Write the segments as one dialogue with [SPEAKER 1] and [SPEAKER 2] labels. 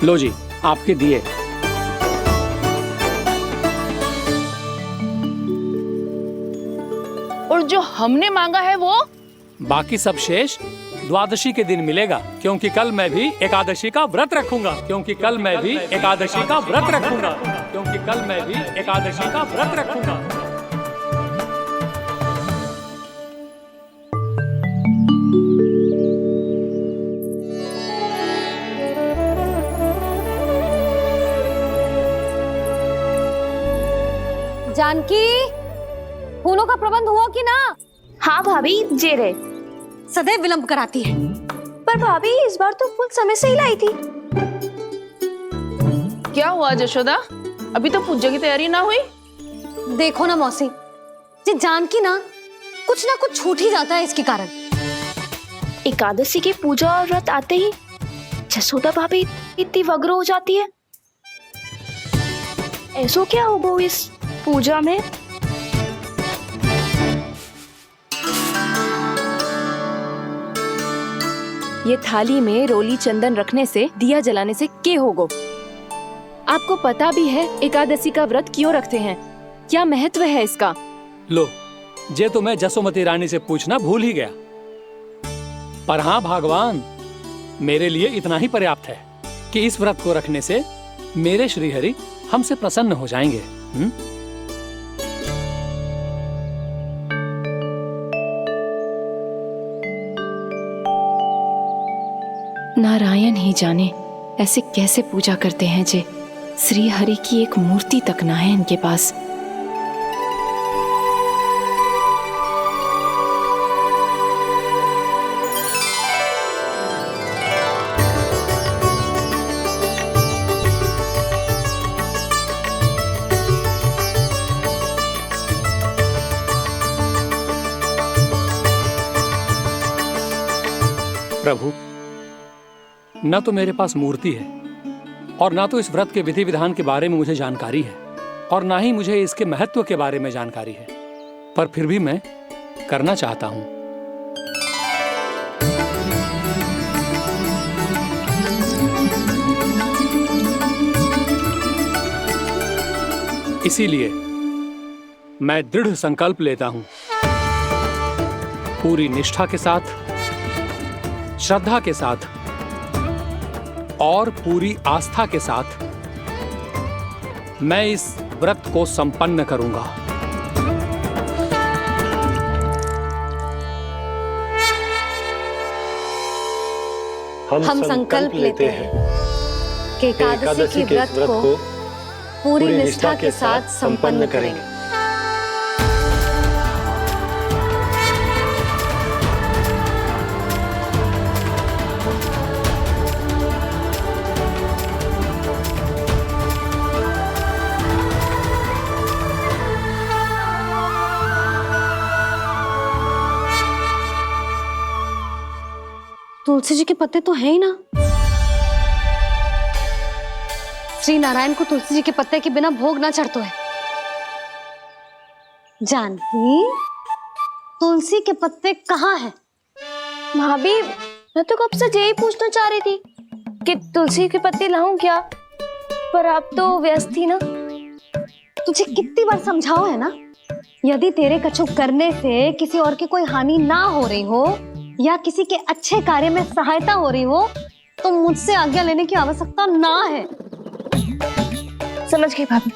[SPEAKER 1] लो जी, आपके दिए।
[SPEAKER 2] और जो हमने मांगा है वो?
[SPEAKER 1] बाकी सब शेष द्वादशी के दिन मिलेगा, क्योंकि कल मैं भी एकादशी का व्रत रखूंगा। क्योंकि कल मैं भी एकादशी का व्रत रखूंगा। क्योंकि कल मैं भी एकादशी का व्रत रखूंगा।
[SPEAKER 3] जानकी, फूलों का प्रबंध हुआ कि ना?
[SPEAKER 4] हाँ भाभी, जे रहे।
[SPEAKER 3] सदैव विलंब कराती है।
[SPEAKER 4] पर भाभी इस बार तो फूल समय से ही लाई थी।
[SPEAKER 2] क्या हुआ जशोदा, अभी तो पूजा की तैयारी ना हुई?
[SPEAKER 3] देखो ना मौसी, ये जानकी ना कुछ छूट ही जाता है इसके कारण।
[SPEAKER 4] एकादशी की पूजा और व्रत आते ही जसोदा भाभी इतनी वग्र हो जाती है। ऐसो क्या होगा इस पूजा में?
[SPEAKER 5] ये थाली में रोली चंदन रखने से, दिया जलाने से के होगो? आपको पता भी है एकादशी का व्रत क्यों रखते हैं? क्या महत्व है इसका?
[SPEAKER 1] लो, जे तो मैं जसोमती रानी से पूछना भूल ही गया। पर हाँ भगवान, मेरे लिए इतना ही पर्याप्त है कि इस व्रत को रखने से मेरे श्रीहरि हमसे प्रसन्न हो जाएंगे।
[SPEAKER 5] नारायण ही जाने ऐसे कैसे पूजा करते हैं जे श्री हरि की एक मूर्ति तक ना है इनके पास।
[SPEAKER 1] प्रभु, न तो मेरे पास मूर्ति है और ना तो इस व्रत के विधि विधान के बारे में मुझे जानकारी है, और ना ही मुझे इसके महत्व के बारे में जानकारी है, पर फिर भी मैं करना चाहता हूं। इसीलिए मैं दृढ़ संकल्प लेता हूं, पूरी निष्ठा के साथ, श्रद्धा के साथ और पूरी आस्था के साथ मैं इस व्रत को संपन्न करूंगा।
[SPEAKER 3] हम संकल्प लेते हैं कि एकादशी के व्रत को पूरी निष्ठा के साथ संपन्न करेंगे। तुलसी जी के पत्ते तो हैं ही ना। श्री नारायण को तुलसी जी के पत्ते के बिना भोग ना चढ़तो है। जानकी, तुलसी के पत्ते कहाँ हैं?
[SPEAKER 4] भाभी, मैं तो कब से यही पूछना चाह रही थी कि तुलसी के पत्ते लाऊं क्या, पर आप तो व्यस्त थी ना।
[SPEAKER 3] तुझे कितनी बार समझाओ है ना, यदि तेरे कछु करने से किसी और की कोई हानि ना हो रही हो या किसी के अच्छे कार्य में सहायता हो रही हो तो मुझसे आज्ञा लेने की आवश्यकता ना है।
[SPEAKER 4] समझ गई भाभी,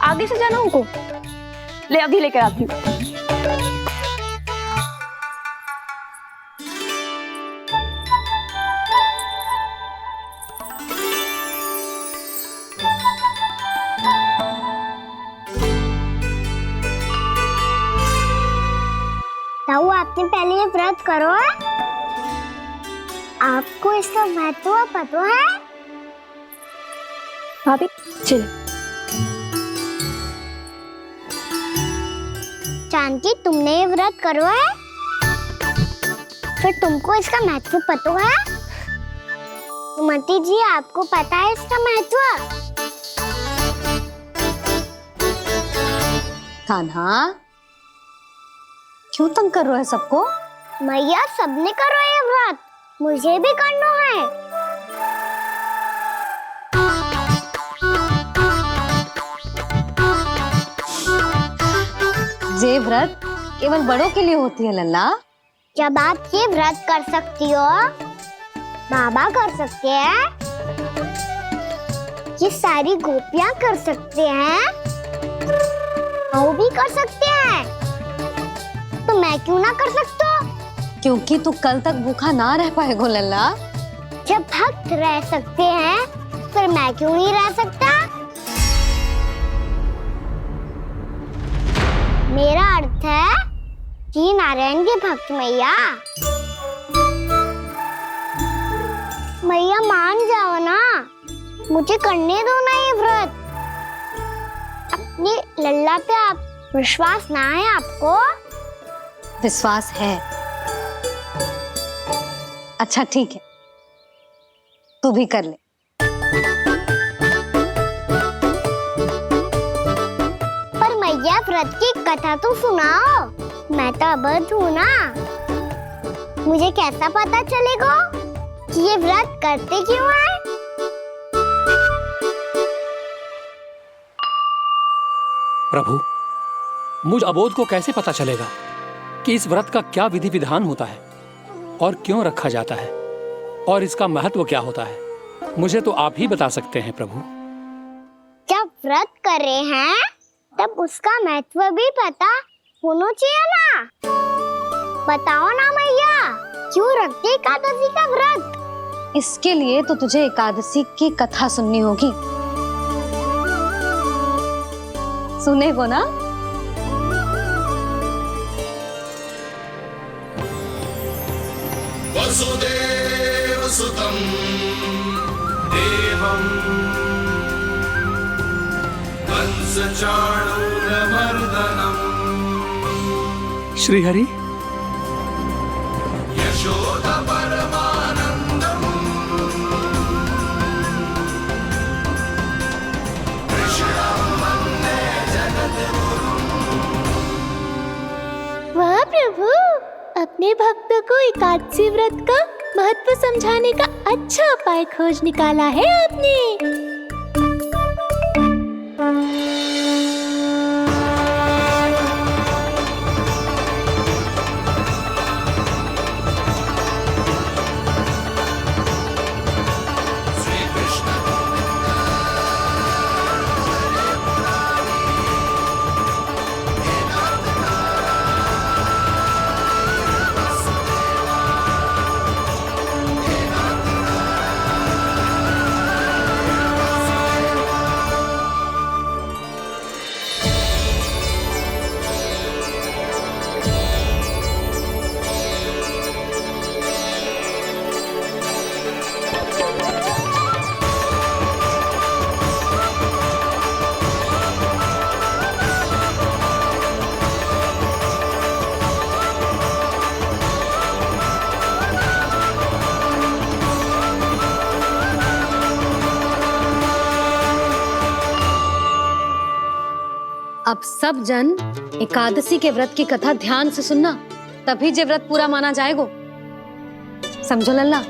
[SPEAKER 4] आगे से जाना उनको। ले अभी लेकर आती हूँ।
[SPEAKER 6] ताऊ, आपने पहले ये व्रत करो है? आपको इसका महत्व पता है?
[SPEAKER 4] भाभी चल।
[SPEAKER 6] जानकी, तुमने ये व्रत करो है, फिर तुमको इसका महत्व पता है? सुमति जी, आपको पता है इसका महत्व?
[SPEAKER 3] कान्हा, क्यों तंग कर रहे हो सबको?
[SPEAKER 6] मैया, सबने करो ये व्रत, मुझे भी करना है।
[SPEAKER 3] व्रत केवल बड़ों के लिए होती है लल्ला।
[SPEAKER 6] जब आप ये व्रत कर सकती हो, बाबा कर सकते हैं, ये सारी गोपियां कर सकते हैं, वो भी कर सकते हैं, तो मैं क्यों ना कर सकता?
[SPEAKER 3] क्योंकि तू कल तक भूखा ना रह पाएगो लल्ला।
[SPEAKER 6] जब भक्त रह सकते हैं, फिर मैं क्यों नहीं रह सकता? मेरा अर्थ है कि नारायण के भक्त मैया, मैया मान जाओ ना, मुझे करने दो ना ये व्रत। अपनी लल्ला पे आप विश्वास ना है आपको?
[SPEAKER 3] विश्वास है। अच्छा ठीक है, तू भी कर ले।
[SPEAKER 6] पर मैया व्रत की कथा तो सुनाओ, मैं तो अबध हूँ ना, मुझे कैसा पता चलेगा कि ये व्रत करते क्यों है?
[SPEAKER 1] प्रभु, मुझ अबोध को कैसे पता चलेगा कि इस व्रत का क्या विधि विधान होता है और क्यों रखा जाता है और इसका महत्व क्या होता है? मुझे तो आप ही बता सकते हैं प्रभु।
[SPEAKER 6] जब व्रत कर रहे हैं तब उसका महत्व भी पता होना चाहिए ना। बताओ ना मैया, क्यों रखते एकादशी का व्रत?
[SPEAKER 3] इसके लिए तो तुझे एकादशी की कथा सुननी होगी। सुनेगो ना?
[SPEAKER 7] वसुदेव सुतं देवं कंस चाणूरमर्दनम्
[SPEAKER 1] श्रीहरि,
[SPEAKER 7] यशोदा परमानन्दम् कृष्णं वन्दे जगद्गुरुम्।
[SPEAKER 6] वाह प्रभु, अपने भक्तों को एकादशी व्रत का महत्व समझाने का अच्छा उपाय खोज निकाला है आपने।
[SPEAKER 3] अब सब जन एकादशी के व्रत की कथा ध्यान से सुनना, तभी जे व्रत पूरा माना जाएगो। समझो लल्ला?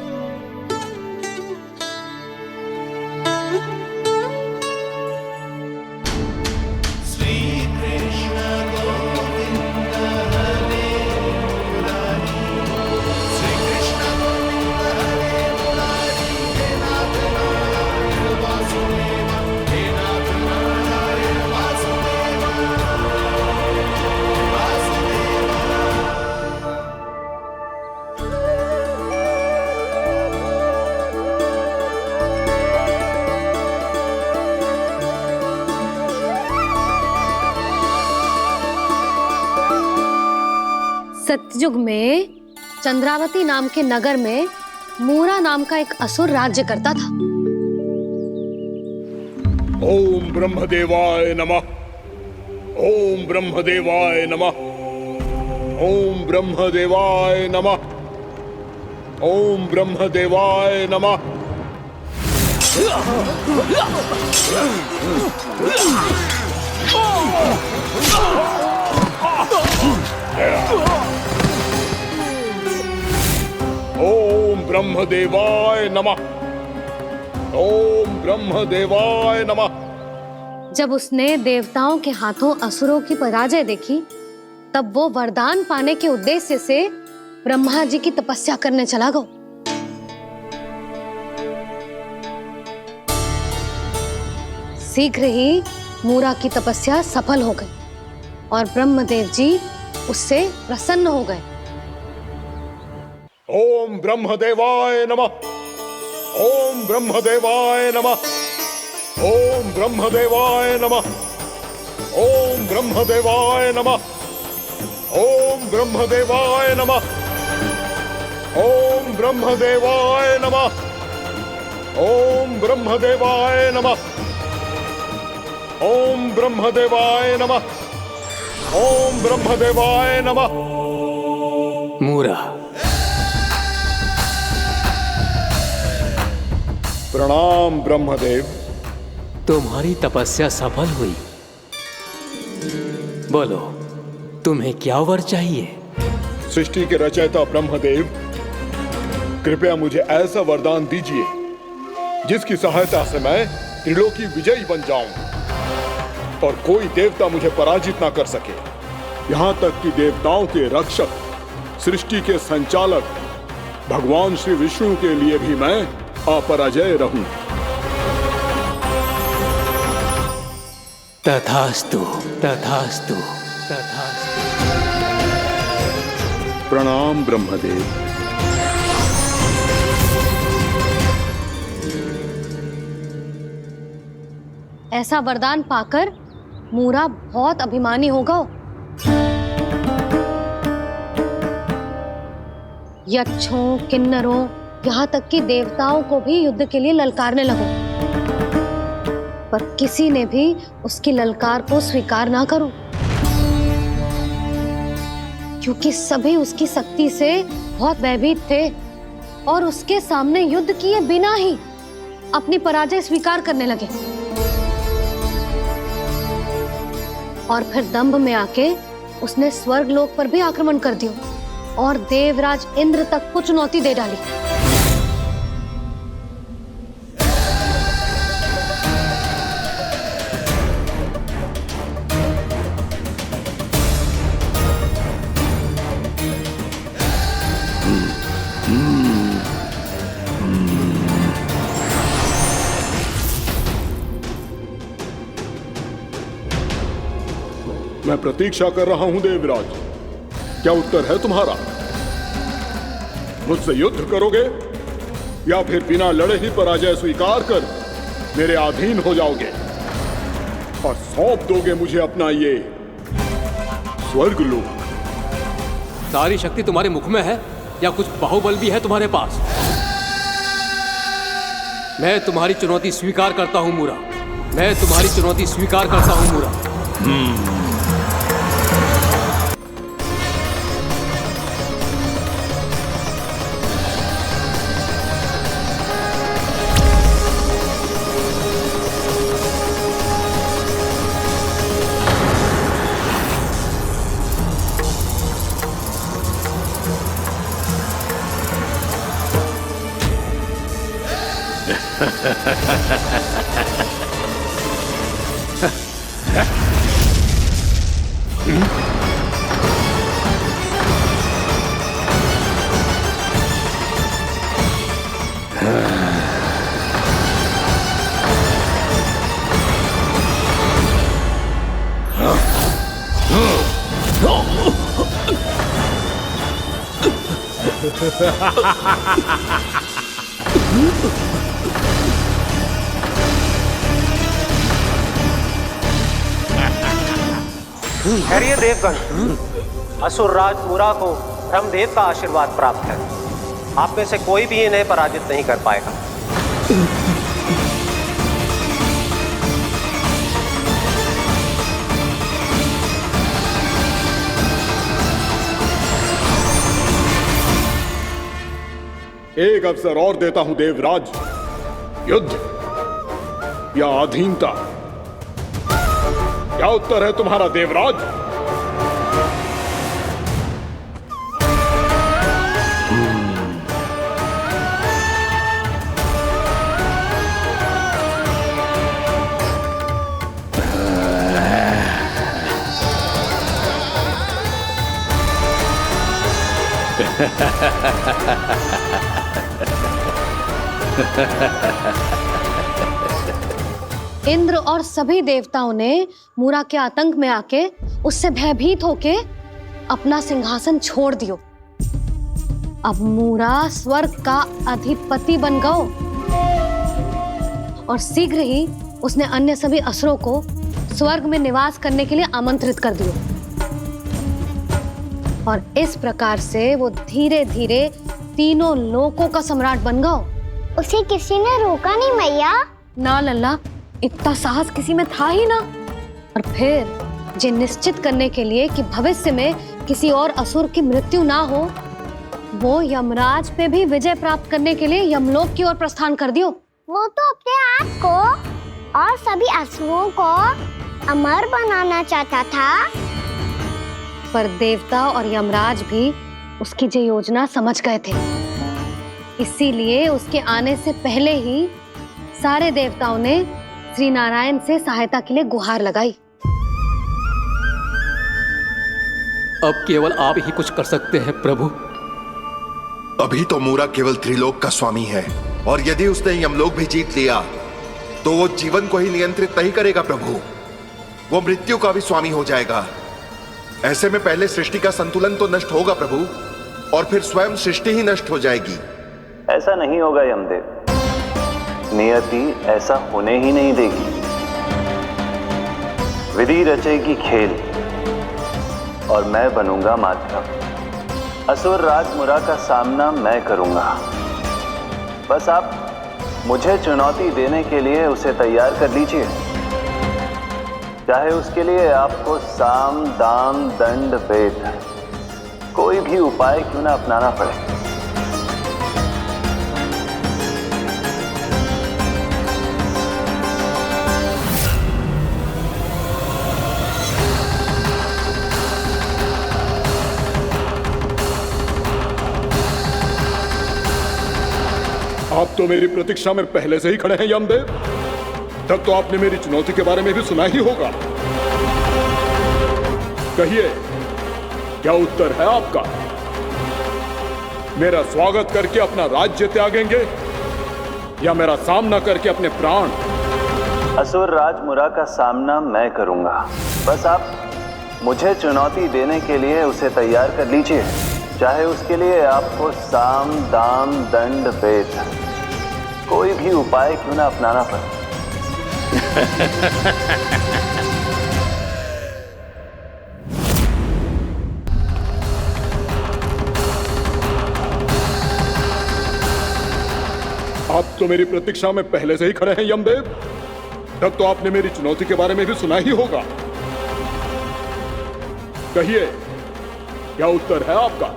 [SPEAKER 3] सतयुग में चंद्रावती नाम के नगर में मूरा नाम का एक असुर राज्य करता था।
[SPEAKER 8] ओम ब्रह्मदेवाय नमः। ओम ब्रह्मदेवाय नमः। ओम ब्रह्मदेवाय नमः। ओम ब्रह्मदेवाय नमः। ओम ब्रह्मदेवाय नमः। ओम ब्रह्मदेवाय नमः।
[SPEAKER 3] जब उसने देवताओं के हाथों असुरों की पराजय देखी तब वो वरदान पाने के उद्देश्य से ब्रह्मा जी की तपस्या करने चला गया। शीघ्र ही मूरा की तपस्या सफल हो गई और ब्रह्मदेव जी उससे प्रसन्न हो गए।
[SPEAKER 8] ओम ब्रह्मदेवाय नमः। ओम ब्रह्मदेवाय नमः। ओम ब्रह्मदेवाय नमः। ओम ब्रह्मदेवाय नमः। ओम ब्रह्मदेवाय नमः। ओम ब्रह्मदेवाय नमः। ओम ब्रह्मदेवाय नमः। ओम ब्रह्मदेवाय नमः। ओम ब्रह्मदेवाय नमः।
[SPEAKER 1] मूरा,
[SPEAKER 8] प्रणाम ब्रह्मदेव।
[SPEAKER 1] तुम्हारी तपस्या सफल हुई। बोलो, तुम्हें क्या वर चाहिए?
[SPEAKER 8] सृष्टि के रचयिता ब्रह्मदेव, कृपया मुझे ऐसा वरदान दीजिए जिसकी सहायता से मैं त्रिलोकी विजयी बन जाऊं और कोई देवता मुझे पराजित ना कर सके। यहां तक कि देवताओं के रक्षक, सृष्टि के संचालक भगवान श्री विष्णु के लिए भी मैं अपराजय रहूं।
[SPEAKER 1] तथास्तु, तथास्तु, तथास्तु।
[SPEAKER 8] प्रणाम ब्रह्मदेव।
[SPEAKER 3] ऐसा वरदान पाकर मूरा बहुत अभिमानी होगा। यक्षों, किन्नरों, यहाँ तक कि देवताओं को भी युद्ध के लिए ललकारने लगा, पर किसी ने भी उसकी ललकार को स्वीकार ना करो, क्योंकि सभी उसकी शक्ति से बहुत भयभीत थे और उसके सामने युद्ध किए बिना ही अपनी पराजय स्वीकार करने लगे और फिर दंभ में आके उसने स्वर्ग लोक पर भी आक्रमण कर दिया और देवराज इंद्र तक को चुनौती दे डाली।
[SPEAKER 8] मैं प्रतीक्षा कर रहा हूं देवराज। क्या उत्तर है तुम्हारा? मुझसे युद्ध करोगे या फिर बिना लड़े ही पराजय स्वीकार कर मेरे अधीन हो जाओगे और सौंप दोगे मुझे अपना ये स्वर्ग लोक?
[SPEAKER 9] सारी शक्ति तुम्हारे मुख में है या कुछ बाहुबल भी है तुम्हारे पास? मैं तुम्हारी चुनौती स्वीकार करता हूं मूरा। मैं तुम्हारी चुनौती स्वीकार करता हूं मूरा।
[SPEAKER 10] खैरिए देवगण, असुर राज मूरा को ब्रह्मदेव का आशीर्वाद प्राप्त है। आप में से कोई भी इन्हें पराजित नहीं कर पाएगा।
[SPEAKER 8] एक अवसर और देता हूं देवराज। युद्ध या अधीनता, क्या उत्तर है तुम्हारा देवराज?
[SPEAKER 3] इंद्र और सभी देवताओं ने मूरा के आतंक में आके उससे भयभीत होके अपना सिंहासन छोड़ दियो। अब मूरा स्वर्ग का अधिपति बन गयो और शीघ्र ही उसने अन्य सभी असुरों को स्वर्ग में निवास करने के लिए आमंत्रित कर दियो। और इस प्रकार से वो धीरे धीरे तीनों लोकों का सम्राट बन गयो।
[SPEAKER 6] उसे किसी ने रोका नहीं मैया।
[SPEAKER 3] ना लल्ला, इतना साहस किसी में था ही ना। और फिर ये निश्चित करने के लिए कि भविष्य में किसी और असुर की मृत्यु ना हो, वो यमराज पे भी विजय प्राप्त करने के लिए यमलोक की ओर प्रस्थान कर दियो।
[SPEAKER 6] वो तो अपने आप को और सभी असुरों को अमर बनाना चाहता था।
[SPEAKER 3] पर देवता और यमराज भी उसकी ये योजना समझ गए थे। इसीलिए उसके आने से पहले ही सारे देवताओं ने श्री नारायण से सहायता के लिए गुहार लगाई।
[SPEAKER 9] अब केवल आप ही कुछ कर सकते हैं प्रभु।
[SPEAKER 11] अभी तो मूरा केवल त्रिलोक का स्वामी है, और यदि उसने यमलोक भी जीत लिया तो वो जीवन को ही नियंत्रित नहीं करेगा प्रभु, वो मृत्यु का भी स्वामी हो जाएगा। ऐसे में पहले सृष्टि का संतुलन तो नष्ट होगा प्रभु, और फिर स्वयं सृष्टि ही नष्ट हो जाएगी।
[SPEAKER 12] ऐसा नहीं होगा यमदेव, नियति ऐसा होने ही नहीं देगी। विधि रचेगी खेल और मैं बनूंगा माध्यम। असुर राज मुरा का सामना मैं करूंगा। बस आप मुझे चुनौती देने के लिए उसे तैयार कर लीजिए, चाहे उसके लिए आपको साम दाम दंड भेद कोई भी उपाय क्यों ना अपनाना पड़े।
[SPEAKER 8] आप तो मेरी प्रतीक्षा में पहले से ही खड़े हैं यमदेव। तब तो आपने मेरी चुनौती के बारे में भी सुना ही होगा। कहिए, क्या उत्तर है आपका? मेरा स्वागत करके अपना राज्य त्यागेंगे या मेरा सामना करके अपने प्राण?
[SPEAKER 12] असुर राज मुरा का सामना मैं करूंगा। बस आप मुझे चुनौती देने के लिए उसे तैयार कर लीजिए, चाहे उसके लिए आपको साम दाम दंड भेद कोई भी उपाय क्यों ना अपनाना पड़े।
[SPEAKER 8] आप तो मेरी प्रतीक्षा में पहले से ही खड़े हैं यमदेव। तब तो आपने मेरी चुनौती के बारे में भी सुना ही होगा। कहिए, क्या उत्तर है आपका?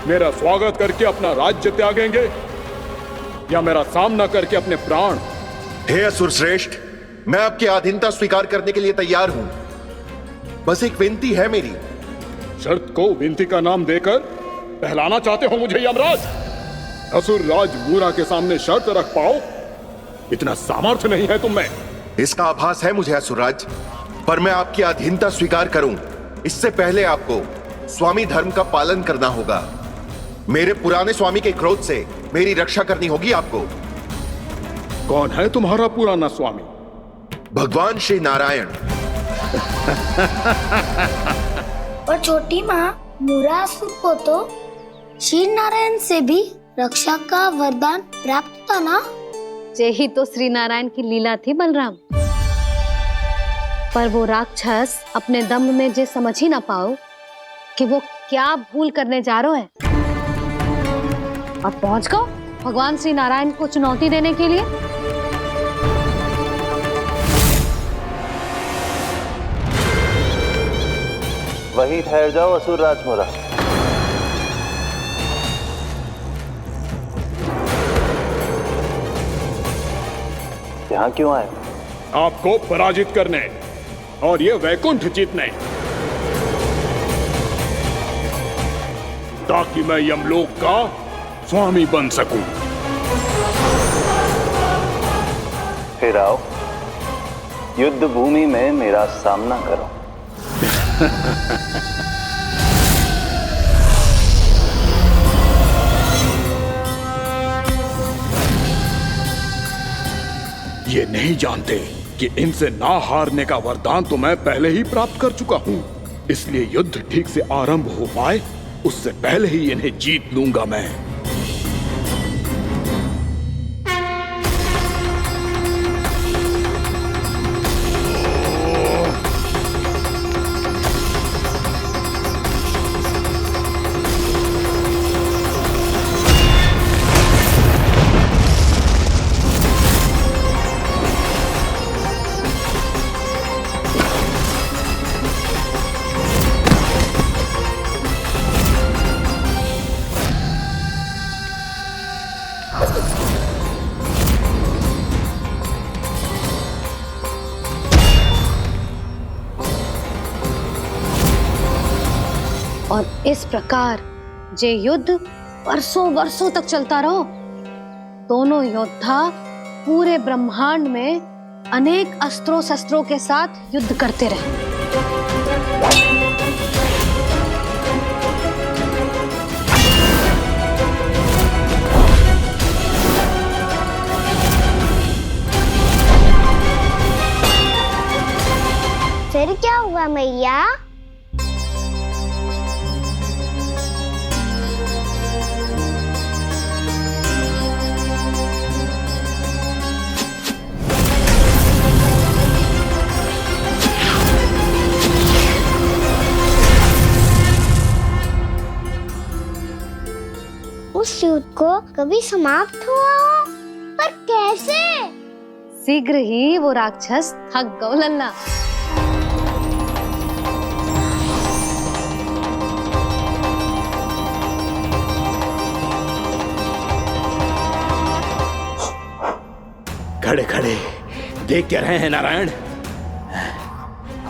[SPEAKER 8] मेरा स्वागत करके अपना राज्य त्यागेंगे या मेरा सामना करके अपने प्राण?
[SPEAKER 11] हे असुर श्रेष्ठ, मैं आपकी अधीनता स्वीकार करने के लिए तैयार हूं। बस एक विनती है मेरी।
[SPEAKER 8] शर्त को विनती का नाम देकर पहलाना चाहते हो मुझे यमराज? असुर राज मूरा के सामने शर्त रख पाओ, इतना सामर्थ्य नहीं है तुम में।
[SPEAKER 11] इसका आभास है मुझे असुरराज, पर मैं आपकी अधीनता स्वीकार करूं इससे पहले आपको स्वामी धर्म का पालन करना होगा। मेरे पुराने स्वामी के क्रोध से मेरी रक्षा करनी होगी आपको।
[SPEAKER 8] कौन है तुम्हारा पुराना स्वामी?
[SPEAKER 11] भगवान श्री नारायण।
[SPEAKER 6] और छोटी माँ मूरासुर को तो श्री नारायण से भी रक्षा का वरदान प्राप्त था ना?
[SPEAKER 3] यही तो श्री नारायण की लीला थी बलराम। पर वो राक्षस अपने दम में जे समझ ही ना पाओ कि वो क्या भूल करने जा रहे हैं, और पहुंच गओ भगवान श्री नारायण को चुनौती देने के लिए।
[SPEAKER 12] वहीं ठहर जाओ असुर राज मुरा। यहाँ क्यों आए?
[SPEAKER 8] आपको पराजित करने और ये वैकुंठ जीतने, ताकि मैं यमलोक का स्वामी बन सकूं।
[SPEAKER 12] फिर आओ, युद्ध भूमि में मेरा सामना करो।
[SPEAKER 8] ये नहीं जानते कि इनसे ना हारने का वरदान तो मैं पहले ही प्राप्त कर चुका हूँ। इसलिए युद्ध ठीक से आरंभ हो पाए उससे पहले ही इन्हें जीत लूंगा मैं।
[SPEAKER 3] और इस प्रकार ये युद्ध वर्षों वर्षों तक चलता रहो। दोनों योद्धा पूरे ब्रह्मांड में अनेक अस्त्रों शस्त्रों के साथ युद्ध करते रहे।
[SPEAKER 6] फिर क्या हुआ मैया? उस युद्ध को कभी समाप्त हुआ हो, पर कैसे?
[SPEAKER 3] शीघ्र ही वो राक्षस थक गौ लल्ला।
[SPEAKER 8] खड़े खड़े देख क्या रहे हैं नारायण?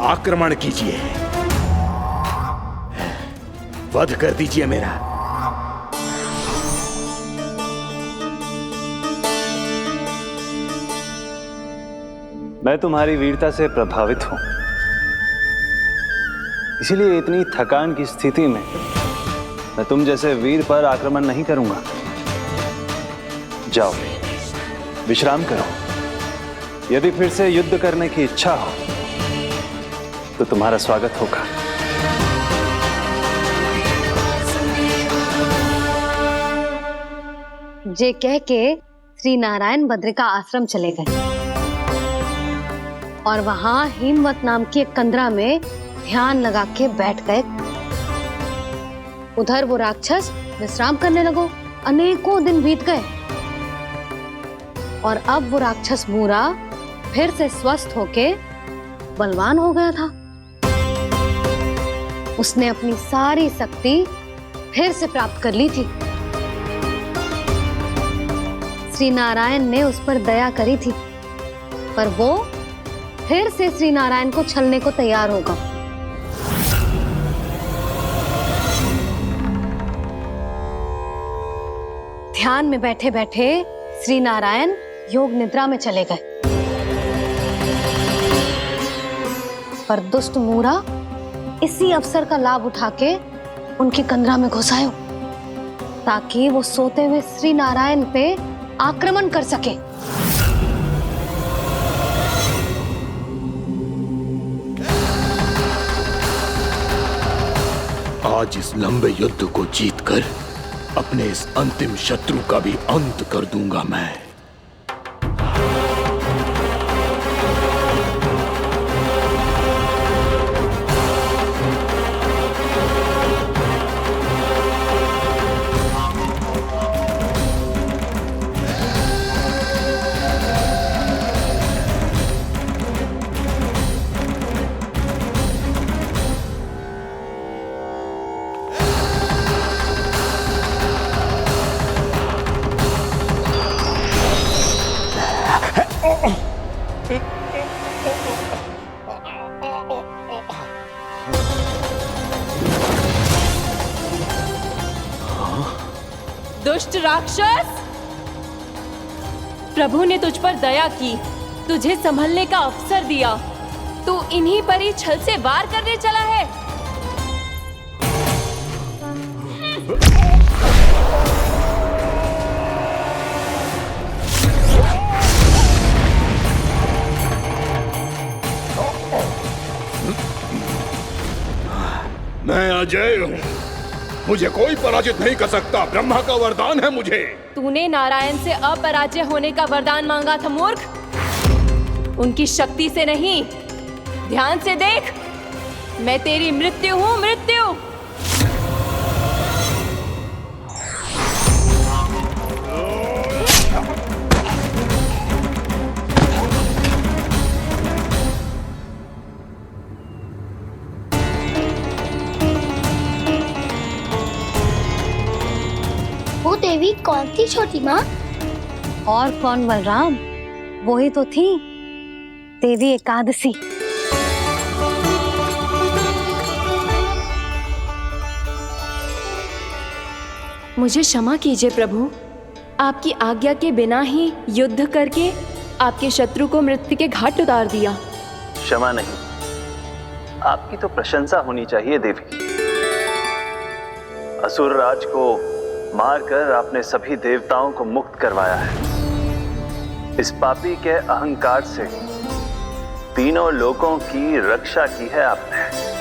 [SPEAKER 8] आक्रमण कीजिए, वध कर दीजिए मेरा।
[SPEAKER 12] मैं तुम्हारी वीरता से प्रभावित हूं, इसीलिए इतनी थकान की स्थिति में मैं तुम जैसे वीर पर आक्रमण नहीं करूंगा। जाओ विश्राम करो। यदि फिर से युद्ध करने की इच्छा हो तो तुम्हारा स्वागत होगा।
[SPEAKER 3] जे कह के श्री नारायण बद्रिका आश्रम चले गए और वहां हिमवत नाम की एक कंदरा में ध्यान लगा के बैठ गए। उधर वो राक्षस विश्राम करने लगो। अनेकों दिन बीत गए और अब वो राक्षस मूरा फिर से स्वस्थ होके बलवान हो गया था। उसने अपनी सारी शक्ति फिर से प्राप्त कर ली थी। श्री नारायण ने उस पर दया करी थी, पर वो फिर से श्री नारायण को छलने को तैयार होगा। ध्यान में बैठे बैठे श्री नारायण योग निद्रा में चले गए, पर दुष्ट मूरा इसी अवसर का लाभ उठा के उनकी कंदरा में घुस आयो ताकि वो सोते हुए श्री नारायण पे आक्रमण कर सके।
[SPEAKER 8] आज इस लंबे युद्ध को जीतकर अपने इस अंतिम शत्रु का भी अंत कर दूंगा मैं।
[SPEAKER 5] दुष्ट राक्षस, प्रभु ने तुझ पर दया की, तुझे संभलने का अवसर दिया। तू इन्हीं पर ही छल से वार करने चला है।
[SPEAKER 8] अजय हूँ, मुझे कोई पराजित नहीं कर सकता। ब्रह्मा का वरदान है मुझे।
[SPEAKER 5] तूने नारायण से अपराजय होने का वरदान मांगा था मूर्ख, उनकी शक्ति से नहीं। ध्यान से देख, मैं तेरी मृत्यु हूँ, मृत्यु।
[SPEAKER 6] वो देवी कौन थी छोटी माँ?
[SPEAKER 3] और कौन बलराम, वही तो थी देवी एकादशी।
[SPEAKER 5] मुझे क्षमा कीजिए प्रभु, आपकी आज्ञा के बिना ही युद्ध करके आपके शत्रु को मृत्यु के घाट उतार दिया।
[SPEAKER 12] क्षमा नहीं, आपकी तो प्रशंसा होनी चाहिए देवी। असुर राज को मारकर आपने सभी देवताओं को मुक्त करवाया है। इस पापी के अहंकार से तीनों लोकों की रक्षा की है आपने।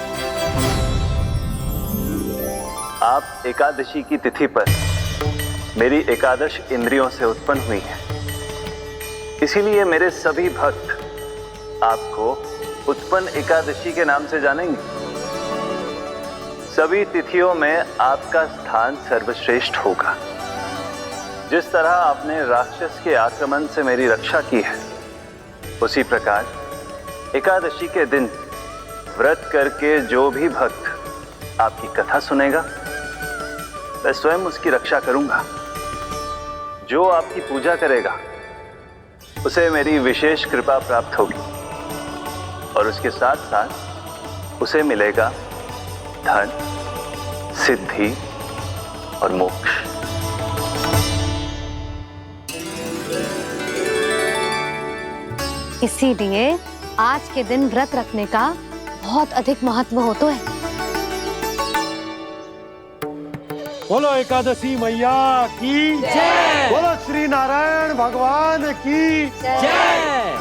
[SPEAKER 12] आप एकादशी की तिथि पर मेरी एकादश इंद्रियों से उत्पन्न हुई हैं। इसीलिए मेरे सभी भक्त आपको उत्पन्न एकादशी के नाम से जानेंगे। सभी तिथियों में आपका स्थान सर्वश्रेष्ठ होगा। जिस तरह आपने राक्षस के आक्रमण से मेरी रक्षा की है, उसी प्रकार एकादशी के दिन व्रत करके जो भी भक्त आपकी कथा सुनेगा, मैं स्वयं उसकी रक्षा करूंगा। जो आपकी पूजा करेगा उसे मेरी विशेष कृपा प्राप्त होगी और उसके साथ साथ उसे मिलेगा धन, सिद्धि और मोक्ष।
[SPEAKER 3] इसीलिए आज के दिन व्रत रखने का बहुत अधिक महत्व होता है।
[SPEAKER 13] बोलो एकादशी मैया की जय। बोलो श्री नारायण भगवान की जय।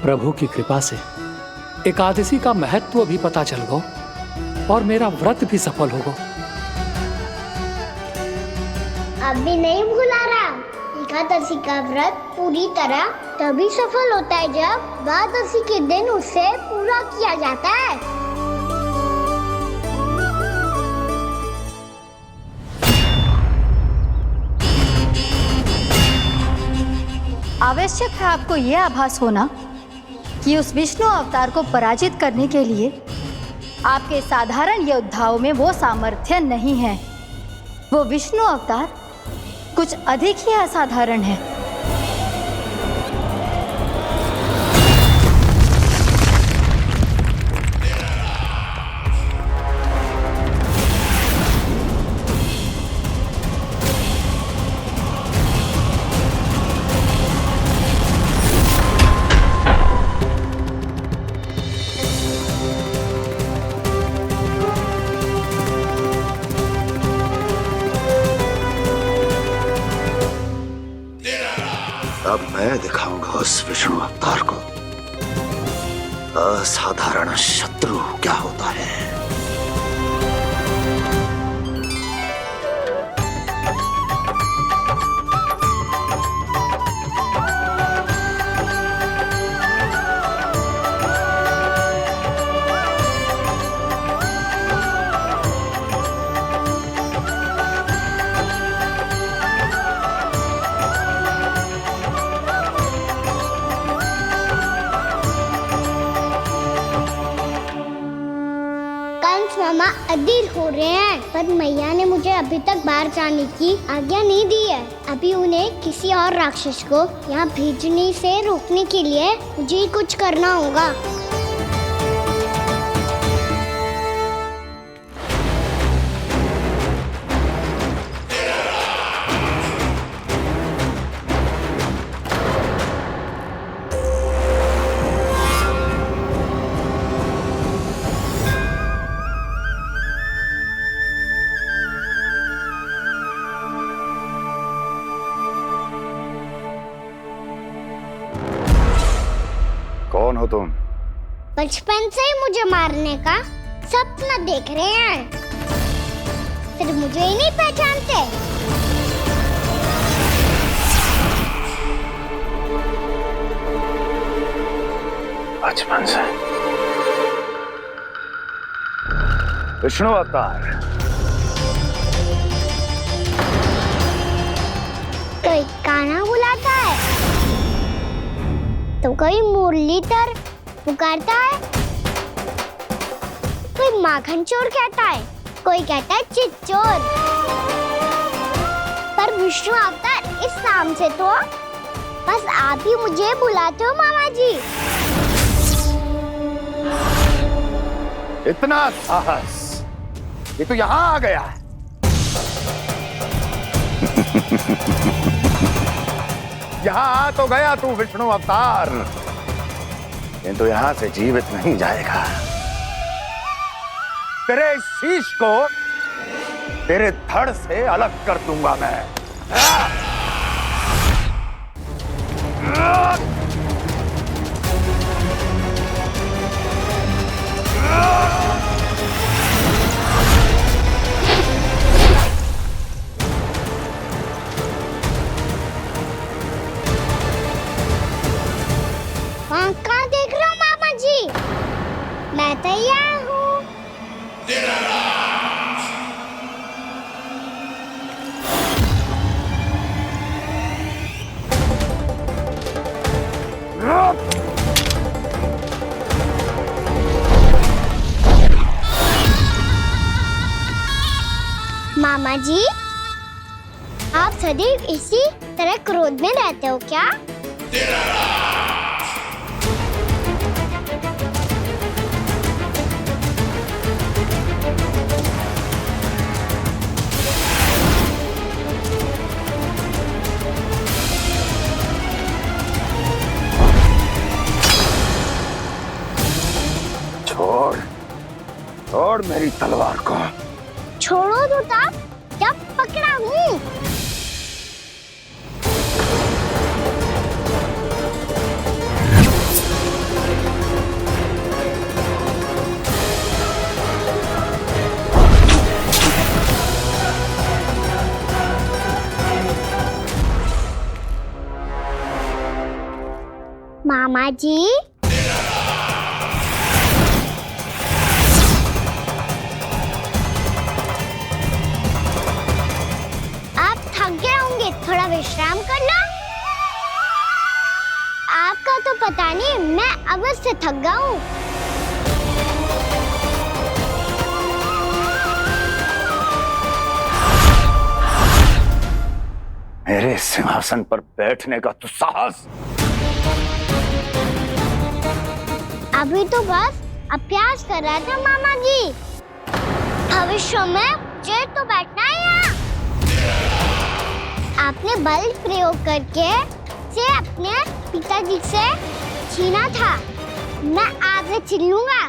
[SPEAKER 1] प्रभु की कृपा से एकादशी का महत्व भी पता चल गया और मेरा व्रत भी सफल हो गया।
[SPEAKER 6] अभी नहीं भूला रहा, एकादशी का व्रत पूरी तरह तभी सफल होता है जब द्वादशी के दिन उसे पूरा किया जाता है।
[SPEAKER 14] आवश्यक है आपको यह आभास होना कि उस विष्णु अवतार को पराजित करने के लिए आपके साधारण योद्धाओं में वो सामर्थ्य नहीं है। वो विष्णु अवतार कुछ अधिक ही असाधारण है।
[SPEAKER 11] अब मैं दिखाऊंगा उस विष्णु अवतार को असाधारण शत्रु क्या होता है।
[SPEAKER 6] मामा अधीर हो रहे हैं, पर मैया ने मुझे अभी तक बाहर जाने की आज्ञा नहीं दी है। अभी उन्हें किसी और राक्षस को यहाँ भेजने से रोकने के लिए मुझे कुछ करना होगा।
[SPEAKER 15] कौन
[SPEAKER 11] कौन हो तुम?
[SPEAKER 6] बचपन से ही मुझे मारने का सपना देख रहे हैं, फिर मुझे ही नहीं पहचानते।
[SPEAKER 12] बचपन से विष्णु अवतार।
[SPEAKER 6] कोई कान्हा बुलाता है तो कोई मुरलीधर पुकारता है, कोई माखन चोर कहता है, कोई कहता है चिच्चोर। पर विष्णु अवतार इस नाम से तो बस आप ही मुझे बुलाते हो मामा जी।
[SPEAKER 12] इतना साहस, ये तो यहां आ गया है। यहां आ तो गया तू विष्णु अवतार, किंतु यहां से जीवित नहीं जाएगा। तेरे शीश को तेरे धड़ से अलग कर दूंगा मैं।
[SPEAKER 6] वहाँ कहाँ देख रहे हो मामा जी? मैं तैयार हूँ। मामा जी, आप सदैव इसी तरह क्रोध में रहते हो क्या?
[SPEAKER 12] छोड़ मेरी तलवार को।
[SPEAKER 6] छोड़ो तो तब जब पकड़ा हूँ। मामा जी, थोड़ा विश्राम कर लो। आपका तो पता नहीं, मैं अवश्य थक गया हूँ।
[SPEAKER 12] मेरे सिंहासन पर बैठने का तो साहस।
[SPEAKER 6] अभी तो बस अभ्यास कर रहा था मामा जी। भविष्य में मुझे तो बैठना है यहाँ। आपने बल प्रयोग करके से अपने पिताजी से छीना था, मैं आज से छीन लूंगा।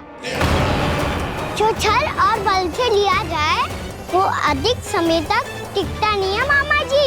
[SPEAKER 6] जो छल और बल से लिया जाए वो अधिक समय तक टिकता नहीं है मामा जी।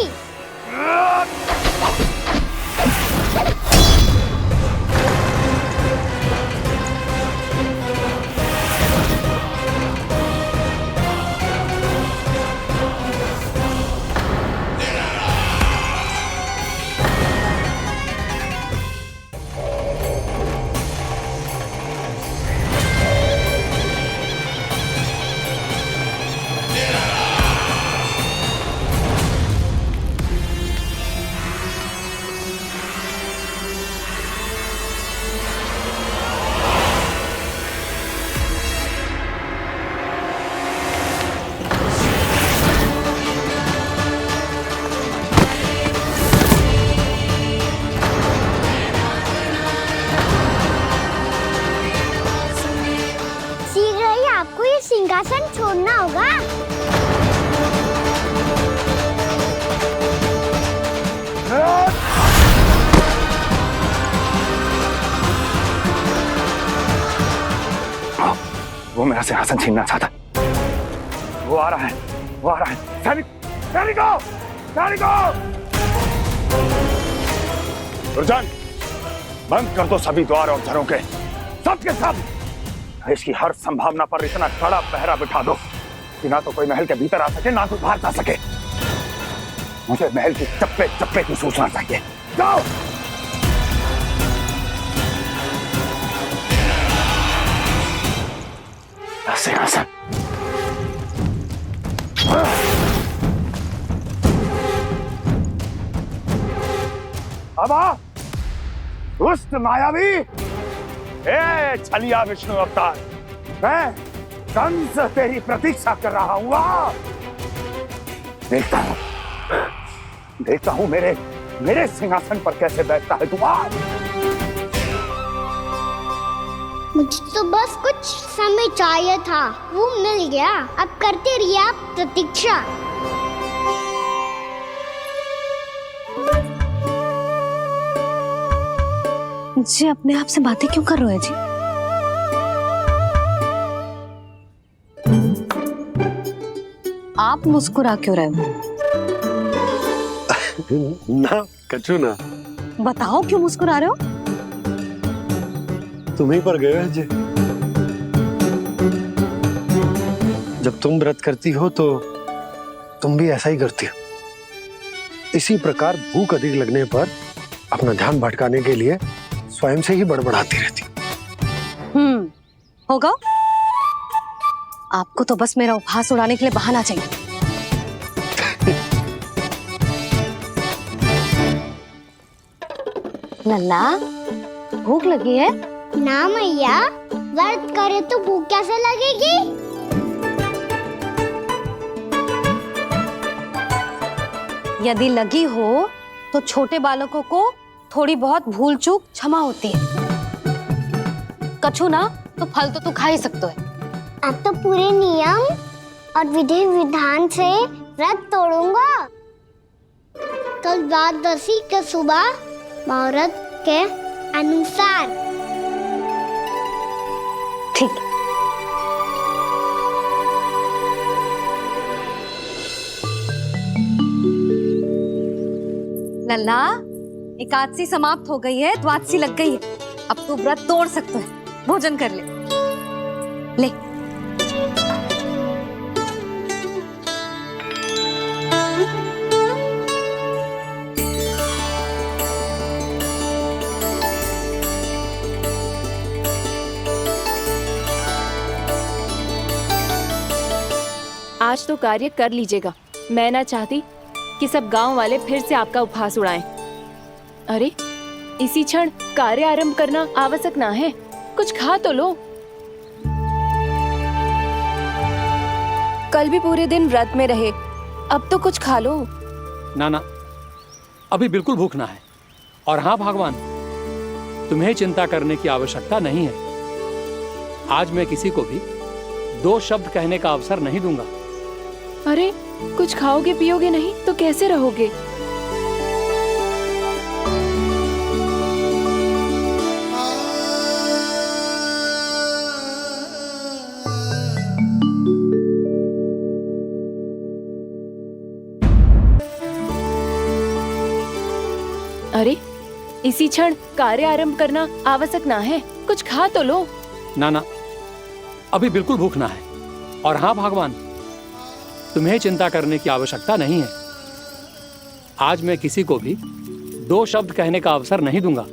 [SPEAKER 6] सिंहासन छोड़ना होगा।
[SPEAKER 12] वो मेरा सिंहासन छीनना चाहता। वो आ रहा है, वो आ रहा है। सैनिकों,
[SPEAKER 11] दुर्जन, बंद कर दो सभी द्वार और झरोखे।
[SPEAKER 15] सब के सब इसकी हर संभावना पर इतना कड़ा पहरा बिठा दो कि ना तो कोई महल के भीतर आ सके ना कोई बाहर जा सके। मुझे महल की चप्पे चप्पे की सूचना चाहिए। जाओ। सिंहासन। अब आ दुष्ट मायावी, ए छलिया विष्णु अवतार, मैं कंस तेरी प्रतीक्षा कर रहा हूं। देखता हूं मेरे सिंहासन पर कैसे बैठता है तू।
[SPEAKER 6] मुझे तो बस कुछ समय चाहिए था, वो मिल गया। अब करते रहिए आप प्रतीक्षा।
[SPEAKER 3] जी अपने आप से बातें क्यों कर रहे हो जी? आप मुस्कुरा क्यों रहे हो?
[SPEAKER 13] ना कछु ना।
[SPEAKER 3] बताओ क्यों मुस्कुरा रहे हो?
[SPEAKER 13] तुम ही पर गए हैं जी। जब तुम व्रत करती हो तो तुम भी ऐसा ही करती हो। इसी प्रकार भूख अधिक लगने पर अपना ध्यान भटकाने के लिए स्वयं से ही बड़बड़ाती रहती।
[SPEAKER 3] होगा। आपको तो बस मेरा उपहास उड़ाने के लिए बहाना चाहिए। लल्ला, भूख लगी है?
[SPEAKER 6] ना मैया, व्रत करे तो भूख कैसे लगेगी?
[SPEAKER 3] यदि लगी हो तो छोटे बालकों को थोड़ी बहुत भूल चूक क्षमा होती है। कछु ना तो फल तो तू खा ही सकते है।
[SPEAKER 6] अब तो पूरे नियम और विधि विधान से व्रत तोड़ूंगा। कल द्वादशी के सुबह मुहूर्त के अनुसार।
[SPEAKER 3] ठीक। लल्ला, एकादशी समाप्त हो गई है, द्वादशी लग गई है। अब तू व्रत तोड़ सकते है। भोजन कर ले। ले।
[SPEAKER 5] आज तो कार्य कर लीजिएगा। मैं ना चाहती कि सब गांव वाले फिर से आपका उपहास उड़ाएं। अरे इसी क्षण कार्य आरंभ करना आवश्यक ना है। कुछ खा तो लो। कल भी पूरे दिन व्रत में रहे, अब तो कुछ खा लो।
[SPEAKER 1] ना, अभी बिल्कुल भूख ना है। और हाँ भगवान, तुम्हें चिंता करने की आवश्यकता नहीं है। आज मैं किसी को भी 2 शब्द कहने का अवसर नहीं दूंगा।
[SPEAKER 5] अरे कुछ खाओगे पियोगे नहीं तो कैसे रहोगे? अरे इसी क्षण कार्य आरंभ करना आवश्यक ना है। कुछ खा तो लो।
[SPEAKER 1] ना, अभी बिल्कुल भूख ना है। और हाँ भगवान, तुम्हें चिंता करने की आवश्यकता नहीं है। आज मैं किसी को भी 2 शब्द कहने का अवसर नहीं दूंगा।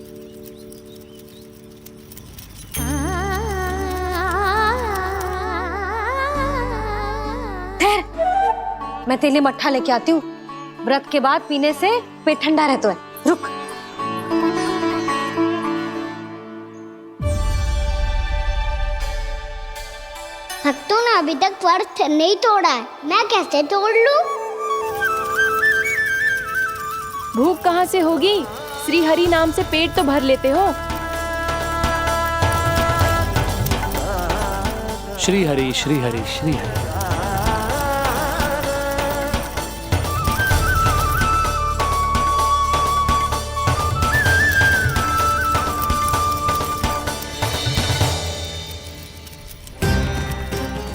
[SPEAKER 3] मैं तेरे लिए मट्ठा लेके आती हूँ। व्रत के बाद पीने से पेट ठंडा रहता है। रुक।
[SPEAKER 6] भक्तों ने अभी तक व्रत नहीं तोड़ा है, मैं कैसे तोड़ लूं?
[SPEAKER 5] भूख कहाँ से होगी? श्री हरि नाम से पेट तो भर लेते हो।
[SPEAKER 1] श्री हरि श्री हरि श्री हरि।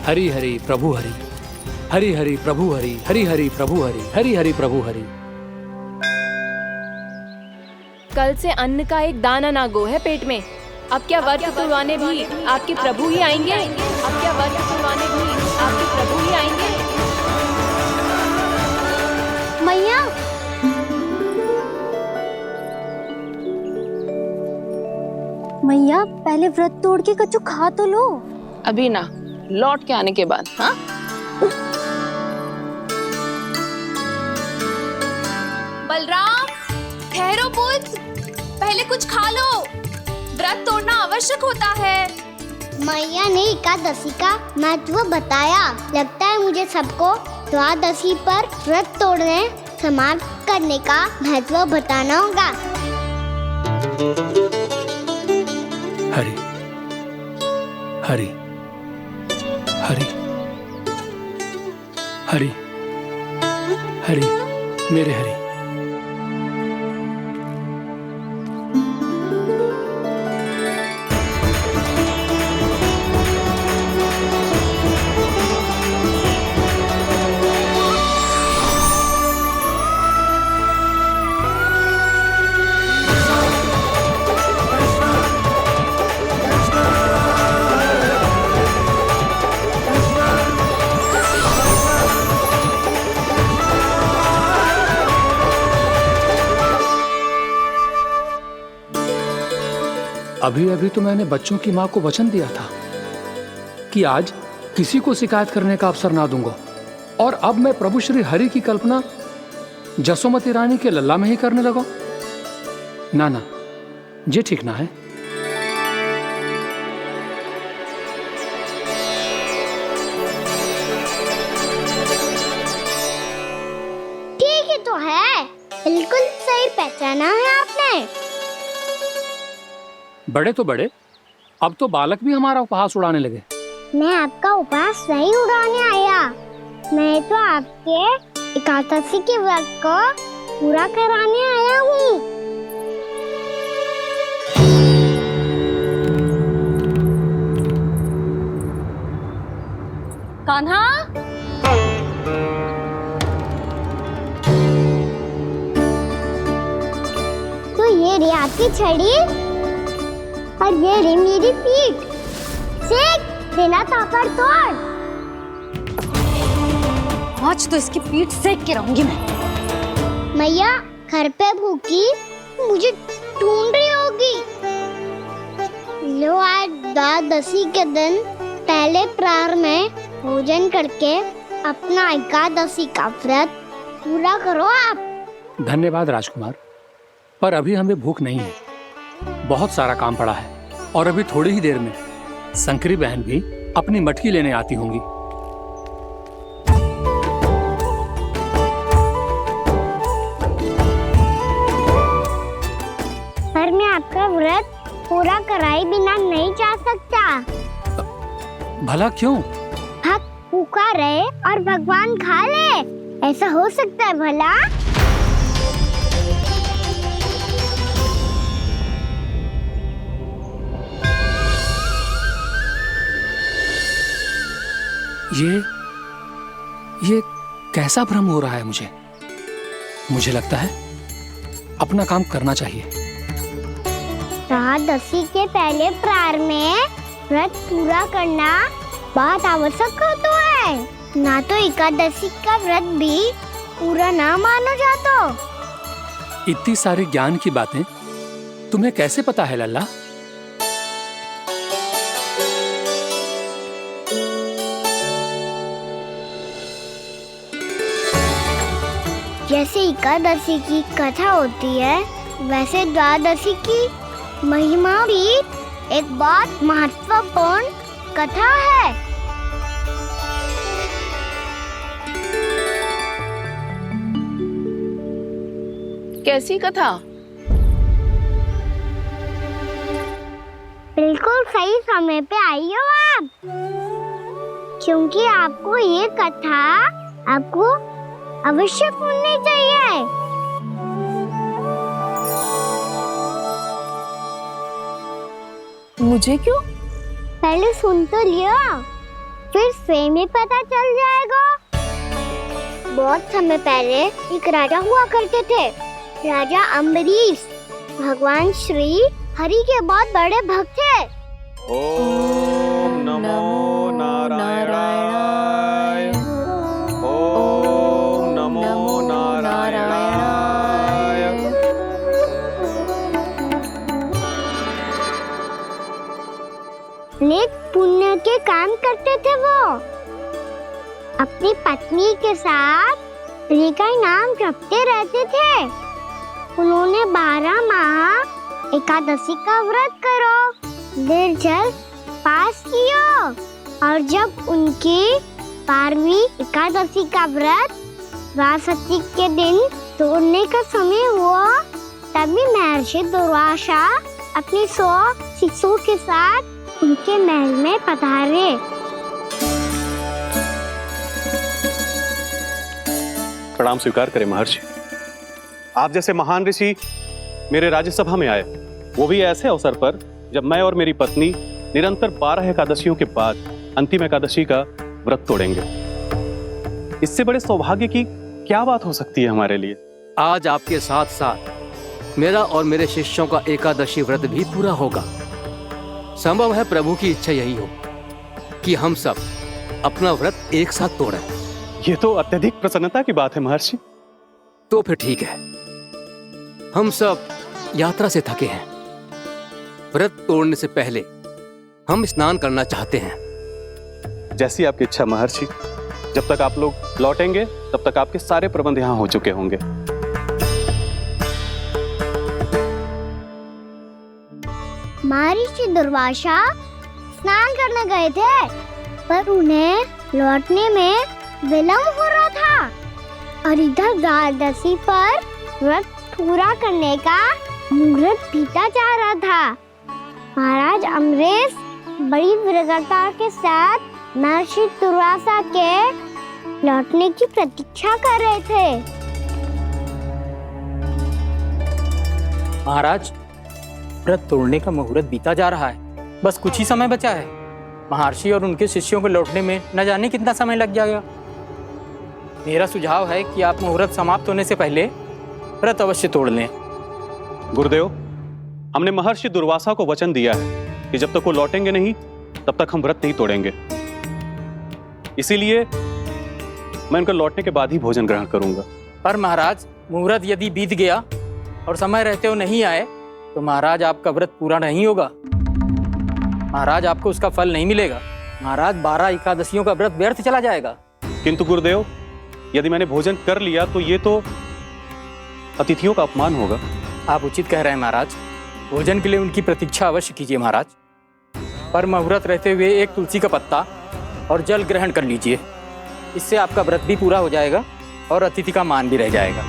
[SPEAKER 1] हरि हरि प्रभु हरि, हरि हरि प्रभु हरि, हरि हरि प्रभु हरि, हरि हरि प्रभु हरि।
[SPEAKER 5] कल से अन्न का एक दाना ना गो है पेट में। अब क्या वर्त तुड़वाने भी आपके प्रभु ही आएंगे? अब क्या वर्त तुड़वाने भी आपके प्रभु ही आएंगे?
[SPEAKER 3] मैया, मैया पहले व्रत तोड़ के कच्चू खा तो लो।
[SPEAKER 2] अभी ना, लौट के आने के बाद। हाँ,
[SPEAKER 5] बलराम, ठहरो पुत्र, पहले कुछ खा लो। व्रत तोड़ना आवश्यक होता है।
[SPEAKER 6] मैया ने एकादशी का महत्व बताया। लगता है मुझे सबको द्वादशी पर व्रत तोड़ने समाप्त करने का महत्व बताना होगा।
[SPEAKER 1] हरि हरि हरि हरि हरि, मेरे हरि। अभी अभी तो मैंने बच्चों की मां को वचन दिया था कि आज किसी को शिकायत करने का अवसर ना दूंगा, और अब मैं प्रभु श्री हरि की कल्पना जसोमती रानी के लल्ला में ही करने लगा। ना ना, ये ठीक ना है।
[SPEAKER 6] ठीक ही तो है, बिल्कुल सही पहचाना है आपने।
[SPEAKER 1] बड़े तो बड़े, अब तो बालक भी हमारा उपहास उड़ाने लगे।
[SPEAKER 6] मैं आपका उपहास नहीं उड़ाने आया, मैं तो आपके एकादशी के व्रत को पूरा कराने आया हूँ।
[SPEAKER 3] कान्हा,
[SPEAKER 6] तो ये रे आपकी छड़ी और ये रे मेरी पीठ। सेक बिना तापर तोड़।
[SPEAKER 3] आज तो इसकी पीठ सेक के रहूंगी मैं।
[SPEAKER 6] मैया घर पे भूखी मुझे ढूंढ रही होगी। लो, आज द्वादशी के दिन पहले प्रहर में भोजन करके अपना एकादशी का व्रत पूरा करो आप।
[SPEAKER 1] धन्यवाद राजकुमार, पर अभी हमें भूख नहीं है। बहुत सारा काम पड़ा है, और अभी थोड़ी ही देर में शंकरी बहन भी अपनी मटकी लेने आती होंगी।
[SPEAKER 6] पर मैं आपका व्रत पूरा कराए बिना नहीं जा सकता।
[SPEAKER 1] भला क्यों?
[SPEAKER 6] भक्त भूखा रहे और भगवान खा ले, ऐसा हो सकता है भला?
[SPEAKER 1] ये कैसा भ्रम हो रहा है मुझे? मुझे लगता है अपना काम करना चाहिए।
[SPEAKER 6] द्वादशी के पहले प्रहर में व्रत पूरा करना बहुत आवश्यक होता है, ना तो एकादशी का व्रत भी पूरा ना मानो जाता।
[SPEAKER 1] इतनी सारी ज्ञान की बातें तुम्हें कैसे पता है लल्ला?
[SPEAKER 6] जैसे एकादशी की कथा होती है, वैसे द्वादशी की महिमा भी एक बहुत महत्वपूर्ण कथा है।
[SPEAKER 2] कैसी कथा?
[SPEAKER 6] बिल्कुल सही समय पे आई हो आप, क्योंकि आपको ये कथा आपको अवश्य सुननी चाहिए।
[SPEAKER 2] मुझे क्यों?
[SPEAKER 6] पहले सुन तो लियो, फिर स्वयं ही पता चल जाएगा। बहुत समय पहले एक राजा हुआ करते थे, राजा अम्बरीश। भगवान श्री हरि के बहुत बड़े भक्त थे।
[SPEAKER 16] ओम नमो नारायणाय। ओम नमो नारायणाय।
[SPEAKER 6] नेक पुण्य के काम करते थे वो। अपनी पत्नी के साथ हरि का नाम जपते रहते थे। उन्होंने 12 माह एकादशी का व्रत करो, निर्जल पास किया, और जब उनकी 12वीं एकादशी का व्रत द्वादशी के दिन तोड़ने का समय हुआ, तभी महर्षि दुर्वासा अपनी 100 शिष्यों के साथ उनके महल में पधारे।
[SPEAKER 16] प्रणाम स्वीकार करें महर्षि। आप जैसे महान ऋषि मेरे राज्यसभा में आए, वो भी ऐसे अवसर पर जब मैं और मेरी पत्नी निरंतर 12 एकादशियों के बाद अंतिम एकादशी का व्रत तोड़ेंगे। इससे बड़े सौभाग्य की क्या बात हो सकती है हमारे लिए।
[SPEAKER 9] आज आपके साथ साथ मेरा और मेरे शिष्यों का एकादशी व्रत भी पूरा होगा। संभव है प्रभु की इच्छा यही हो कि हम सब अपना व्रत एक साथ तोड़ें।
[SPEAKER 16] ये तो अत्यधिक प्रसन्नता की बात है महर्षि।
[SPEAKER 9] तो फिर ठीक है, हम सब यात्रा से थके हैं। व्रत तोड़ने से पहले हम स्नान करना चाहते हैं।
[SPEAKER 16] जैसी आपकी इच्छा महर्षि। जब तक आप लोग लौटेंगे तब तक आपके सारे प्रबंध यहाँ हो चुके होंगे।
[SPEAKER 6] महर्षि दुर्वासा स्नान करने गए थे, पर उन्हें लौटने में विलंब हो रहा था, और इधर द्वादशी पर व्रत पूरा करने का मुहूर्त बीता जा रहा था। महाराज अमरेश बड़ी विरगता के साथ महर्षि दुर्वासा के लौटने की प्रतीक्षा कर रहे थे।
[SPEAKER 17] महाराज, व्रत तोड़ने का मुहूर्त बीता जा रहा है। बस कुछ ही समय बचा है। महर्षि और उनके शिष्यों को लौटने में न जाने कितना समय लग जाएगा। मेरा सुझाव है कि आप मुहूर्त समाप्त होने से पहले व्रत अवश्य तोड़ लें।
[SPEAKER 16] गुरुदेव, हमने महर्षि दुर्वासा को वचन दिया है कि जब तक वो लौटेंगे नहीं तब तक हम व्रत नहीं तोड़ेंगे। इसीलिए मैं उनके लौटने के बाद ही भोजन ग्रहण करूंगा।
[SPEAKER 17] पर महाराज, मुहूर्त यदि बीत गया और समय रहते हो नहीं आए तो महाराज आपका व्रत पूरा नहीं होगा। महाराज, आपको उसका फल नहीं मिलेगा। महाराज, 12 एकादशियों का व्रत व्यर्थ चला जाएगा।
[SPEAKER 16] किंतु गुरुदेव, यदि मैंने भोजन कर लिया तो ये तो अतिथियों का अपमान होगा।
[SPEAKER 17] आप उचित कह रहे हैं महाराज। भोजन के लिए उनकी प्रतीक्षा अवश्य कीजिए महाराज। पर मुहूर्त रहते हुए एक तुलसी का पत्ता और जल ग्रहण कर लीजिए। इससे आपका व्रत भी पूरा हो जाएगा और अतिथि का मान भी रह जाएगा।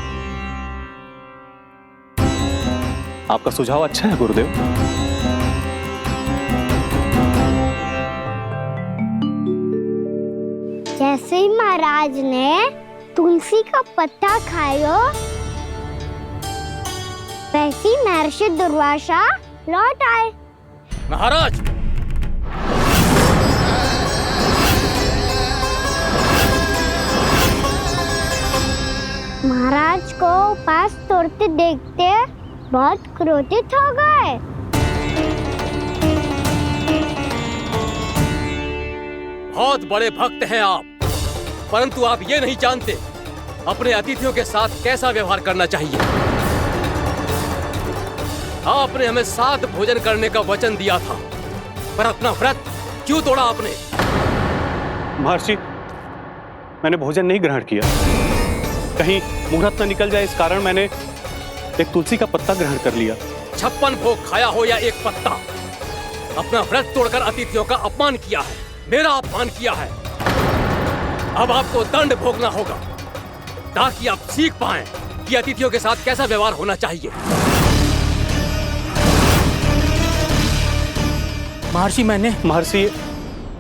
[SPEAKER 16] आपका सुझाव अच्छा है गुरुदेव।
[SPEAKER 6] जैसे ही महाराज ने तुलसी का पत्ता खाया, वैसे ही महर्षि दुर्वासा लौट आए।
[SPEAKER 9] महाराज,
[SPEAKER 6] महाराज को उपास तोड़ते देखते बहुत क्रोधित हो गए।
[SPEAKER 9] बहुत बड़े भक्त हैं आप, परंतु आप ये नहीं जानते अपने अतिथियों के साथ कैसा व्यवहार करना चाहिए। आपने हमें साथ भोजन करने का वचन दिया था, पर अपना व्रत क्यों तोड़ा आपने?
[SPEAKER 16] महर्षि, मैंने भोजन नहीं ग्रहण किया। कहीं मुहूर्त न निकल जाए इस कारण मैंने एक तुलसी का पत्ता ग्रहण कर लिया।
[SPEAKER 9] 56 भोग खाया हो या एक पत्ता, अपना व्रत तोड़कर अतिथियों का अपमान किया है, मेरा अपमान किया है। अब आपको दंड भोगना होगा ताकि आप सीख पाएं कि अतिथियों के साथ कैसा व्यवहार होना चाहिए।
[SPEAKER 16] महर्षि,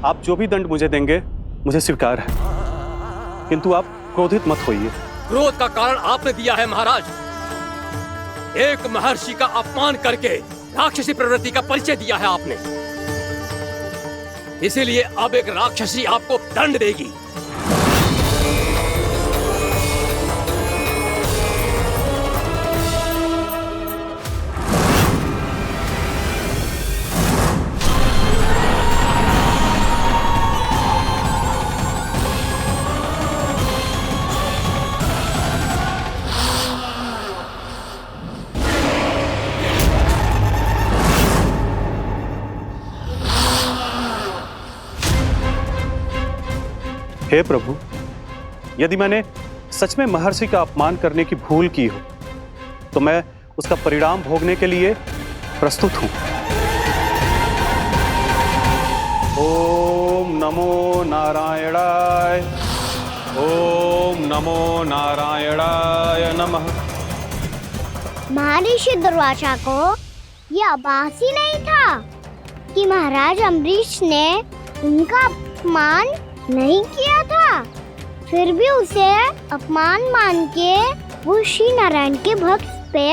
[SPEAKER 16] आप जो भी दंड मुझे देंगे मुझे स्वीकार है, किंतु आप क्रोधित मत होइए।
[SPEAKER 9] क्रोध का कारण आपने दिया है महाराज। एक महर्षि का अपमान करके राक्षसी प्रवृत्ति का परिचय दिया है आपने। इसीलिए अब एक राक्षसी आपको दंड देगी।
[SPEAKER 16] हे प्रभु, यदि मैंने सच में महर्षि का अपमान करने की भूल की हो तो मैं उसका परिणाम भोगने के लिए प्रस्तुत हूं। ओम नमो नारायणाय, ओम नमो नारायणाय नमः।
[SPEAKER 6] महर्षि दुर्वासा को यह आभास ही नहीं था कि महाराज अम्बरीश ने उनका अपमान नहीं किया था। फिर भी उसे अपमान मान के वो श्री नारायण के भक्त पे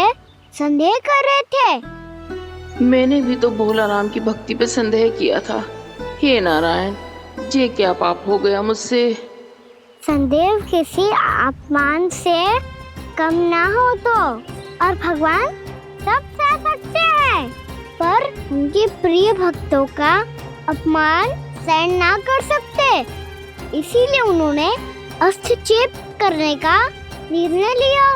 [SPEAKER 6] संदेह कर रहे थे।
[SPEAKER 2] मैंने भी तो भोला राम की भक्ति पे संदेह किया था। हे नारायण, ये क्या पाप हो गया मुझसे।
[SPEAKER 6] संदेह किसी अपमान से कम ना हो तो, और भगवान सब सह सकते हैं, पर उनके प्रिय भक्तों का अपमान सहन ना कर सकते। इसीलिए उन्होंने हस्तक्षेप करने का निर्णय लिया।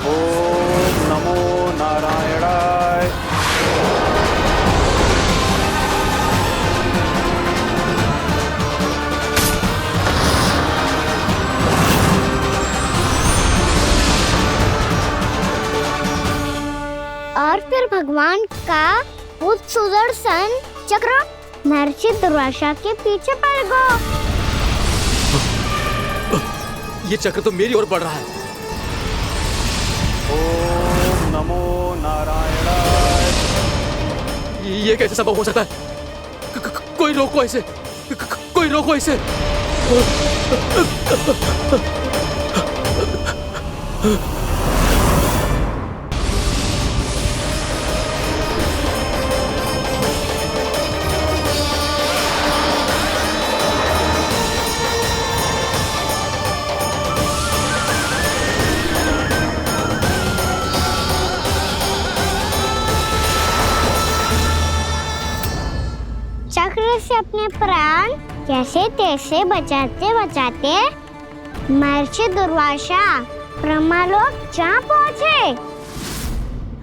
[SPEAKER 16] ओम नमो नारायणाय।
[SPEAKER 6] और फिर भगवान का वो सुदर्शन चक्र महर्षि दुर्वासा के पीछे पड़ गया।
[SPEAKER 9] ये चक्र तो मेरी ओर बढ़ रहा है।
[SPEAKER 16] ओम नमो नारायणाय।
[SPEAKER 9] ये कैसे संभव हो सकता है? कोई रोको इसे, कोई रोको इसे।
[SPEAKER 6] चक्र से अपने प्राण जैसे तैसे बचाते बचाते महर्षि दुर्वासा ब्रह्मलोक जा पहुँचे।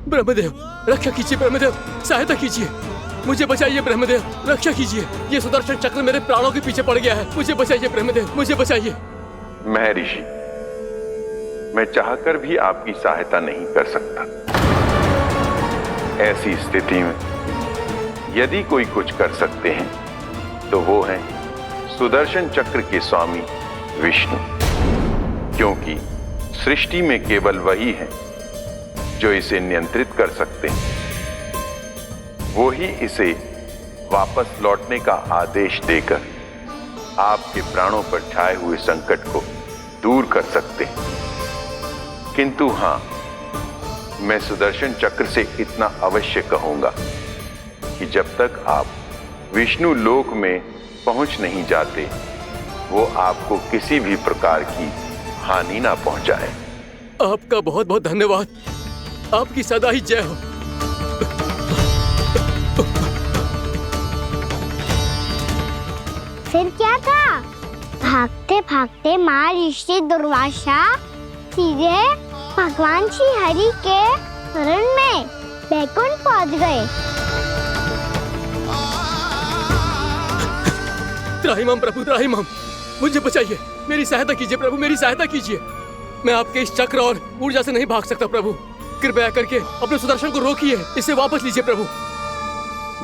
[SPEAKER 9] ब्रह्मदेव, रक्षा कीजिए ब्रह्मदेव, सहायता कीजिए, मुझे बचाइए ब्रह्मदेव, रक्षा कीजिए। ये सुदर्शन चक्र मेरे प्राणों के पीछे पड़ गया है, मुझे बचाइए ब्रह्मदेव, मुझे बचाइए।
[SPEAKER 11] महर्षि, मैं चाहकर भी आपकी सहायता नहीं कर सकता। ऐसी स्थिति में यदि कोई कुछ कर सकते हैं तो वो है सुदर्शन चक्र के स्वामी विष्णु, क्योंकि सृष्टि में केवल वही है जो इसे नियंत्रित कर सकते हैं। वो ही इसे वापस लौटने का आदेश देकर आपके प्राणों पर छाए हुए संकट को दूर कर सकते हैं। किंतु हां, मैं सुदर्शन चक्र से इतना अवश्य कहूंगा कि जब तक आप विष्णु लोक में पहुंच नहीं जाते, वो आपको किसी भी प्रकार की हानि ना पहुंचाए।
[SPEAKER 9] आपका बहुत बहुत धन्यवाद, आपकी सदा ही जय हो।
[SPEAKER 6] फिर क्या था? भागते भागते महर्षि दुर्वासा सीधे भगवान श्री हरि के शरण में बैकुंठ पहुंच गए।
[SPEAKER 9] त्राहिमाम प्रभु, त्राहिमाम, मुझे बचाइए, मेरी सहायता कीजिए प्रभु, मेरी सहायता कीजिए। मैं आपके इस चक्र और ऊर्जा से नहीं भाग सकता प्रभु, कृपया करके अपने सुदर्शन को रोकिए, इसे वापस लीजिए प्रभु।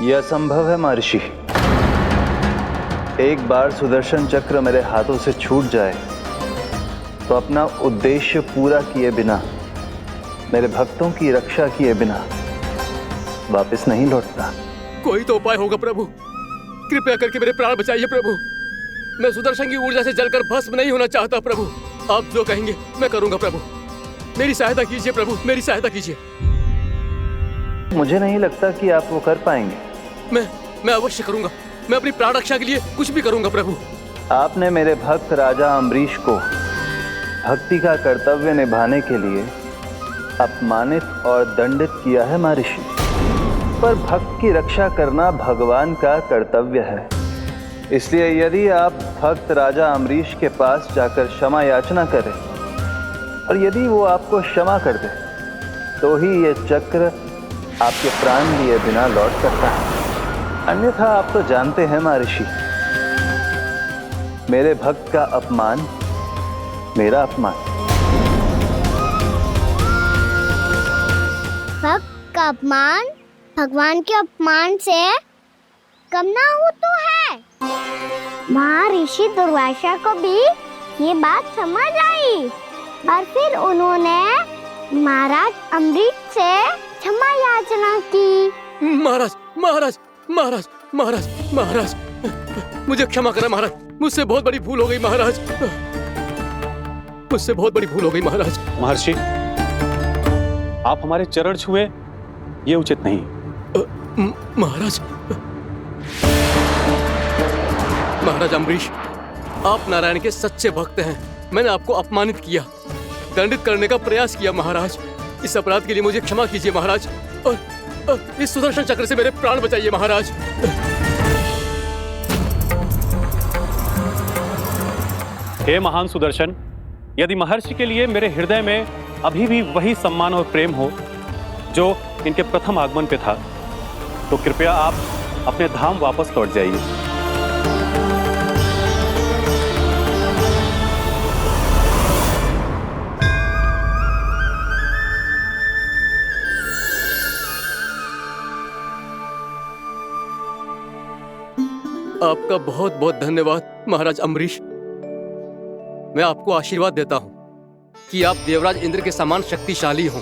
[SPEAKER 12] यह असंभव है महर्षि। एक बार सुदर्शन चक्र मेरे हाथों से छूट जाए तो अपना उद्देश्य पूरा किए बिना, मेरे भक्तों की रक्षा किए बिना वापस नहीं लौटता।
[SPEAKER 9] कोई तो उपाय होगा प्रभु, कृपया करके मेरे प्राण बचाइए प्रभु। मैं सुदर्शन की ऊर्जा से जलकर भस्म नहीं होना चाहता प्रभु। आप जो कहेंगे मैं करूंगा प्रभु, मेरी सहायता कीजिए प्रभु, मेरी सहायता कीजिए।
[SPEAKER 12] मुझे नहीं लगता कि आप वो कर पाएंगे।
[SPEAKER 9] मैं अवश्य करूंगा, मैं अपनी प्राण रक्षा के लिए कुछ भी करूंगा प्रभु।
[SPEAKER 12] आपने मेरे भक्त राजा अम्बरीश को भक्ति का कर्तव्य निभाने के लिए अपमानित और दंडित किया है महर्षि, पर भक्त की रक्षा करना भगवान का कर्तव्य है। इसलिए यदि आप भक्त राजा अम्बरीश के पास जाकर क्षमा याचना करें और यदि वो आपको क्षमा कर दे तो ही ये चक्र आपके प्राण लिए बिना लौट सकता है। अन्यथा आप तो जानते हैं महर्षि, मेरे भक्त का अपमान मेरा अपमान।
[SPEAKER 6] भक्त का अपमान भगवान के अपमान से कम ना हो तो है। महर्षि दुर्वासा को भी ये बात समझ आई और फिर उन्होंने महाराज अम्बरीश से क्षमा याचना की।
[SPEAKER 9] महाराज महाराज महाराज महाराज महाराज मुझे क्षमा करें महाराज, मुझसे बहुत बड़ी भूल हो गई महाराज, मुझसे बहुत बड़ी भूल हो गई महाराज।
[SPEAKER 16] महर्षि, आप हमारे चरण छुए ये उचित नहीं।
[SPEAKER 9] महाराज महाराज अम्बरीश, आप नारायण के सच्चे भक्त हैं। मैंने आपको अपमानित किया, दंडित करने का प्रयास किया महाराज। इस अपराध के लिए मुझे क्षमा कीजिए महाराज, और इस सुदर्शन चक्र से मेरे प्राण बचाइए महाराज।
[SPEAKER 16] हे महान सुदर्शन, यदि महर्षि के लिए मेरे हृदय में अभी भी वही सम्मान और प्रेम हो जो इनके प्रथम आगमन पे था, तो कृपया आप अपने धाम वापस लौट जाइए।
[SPEAKER 9] आपका बहुत बहुत धन्यवाद महाराज अम्बरीश। मैं आपको आशीर्वाद देता हूं कि आप देवराज इंद्र के समान शक्तिशाली हों।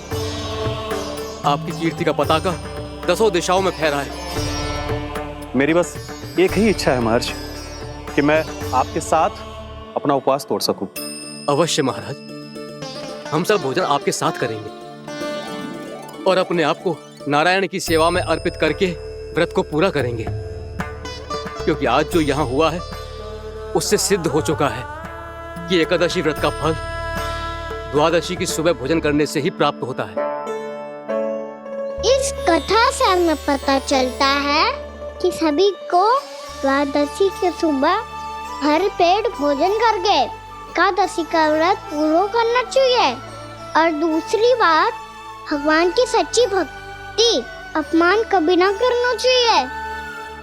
[SPEAKER 9] आपकी कीर्ति का पताका 10 दिशाओं में फहराए।
[SPEAKER 16] मेरी बस एक ही इच्छा है महर्षि, कि मैं आपके साथ अपना उपवास तोड़ सकूं।
[SPEAKER 9] अवश्य महाराज, हम सब भोजन आपके साथ करेंगे और अपने आप को नारायण की सेवा में अर्पित करके व्रत को पूरा करेंगे, क्योंकि आज जो यहाँ हुआ है उससे सिद्ध हो चुका है कि एकादशी व्रत का फल द्वादशी की सुबह भोजन करने से ही प्राप्त होता है।
[SPEAKER 6] इस कथा से हमें पता चलता है कि सभी को द्वादशी के सुबह भर पेट भोजन करके एकादशी का व्रत पूरा करना चाहिए। और दूसरी बात, भगवान की सच्ची भक्ति अपमान कभी ना करना चाहिए।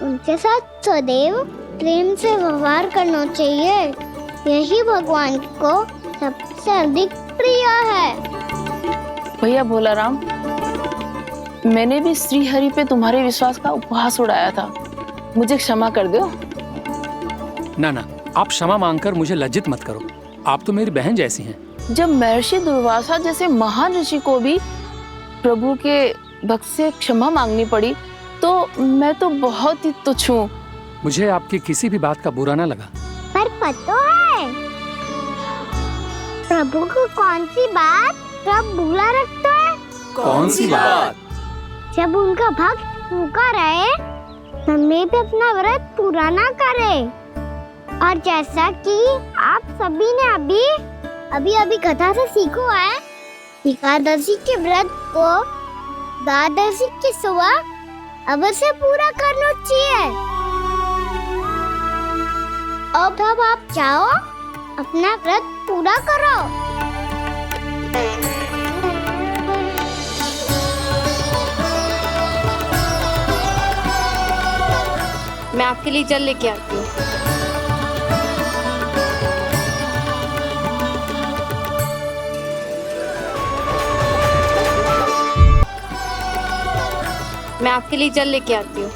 [SPEAKER 6] उनके साथ सदैव प्रेम से व्यवहार करना चाहिए। यही भगवान को सबसे अधिक प्रिय है।
[SPEAKER 2] भैया भोलाराम, मैंने भी श्री हरि पे तुम्हारे विश्वास का उपहास उड़ाया था, मुझे क्षमा कर दो।
[SPEAKER 1] ना ना, आप क्षमा मांगकर मुझे लज्जित मत करो, आप तो मेरी बहन जैसी हैं।
[SPEAKER 2] जब महर्षि दुर्वासा जैसे महान ऋषि को भी प्रभु के भक्त से क्षमा मांगनी पड़ी, तो मैं तो बहुत ही तुच्छ हूँ।
[SPEAKER 1] मुझे आपकी किसी भी बात का बुरा ना लगा।
[SPEAKER 6] पर पता है प्रभु को कौन सी बात सब भूला रखता है?
[SPEAKER 1] कौन सी बात?
[SPEAKER 6] जब उनका भक्त भूखा रहे, समय पे अपना व्रत पूरा ना करे। और जैसा कि आप सभी ने अभी कथा से सीखो है, एकादशी के व्रत को द्वादशी की सुबह अवश्य पूरा करना चाहिए। अब आप जाओ, अपना व्रत पूरा करो।
[SPEAKER 4] मैं आपके लिए जल लेके आती हूँ। मैं आपके लिए जल लेके आती हूँ।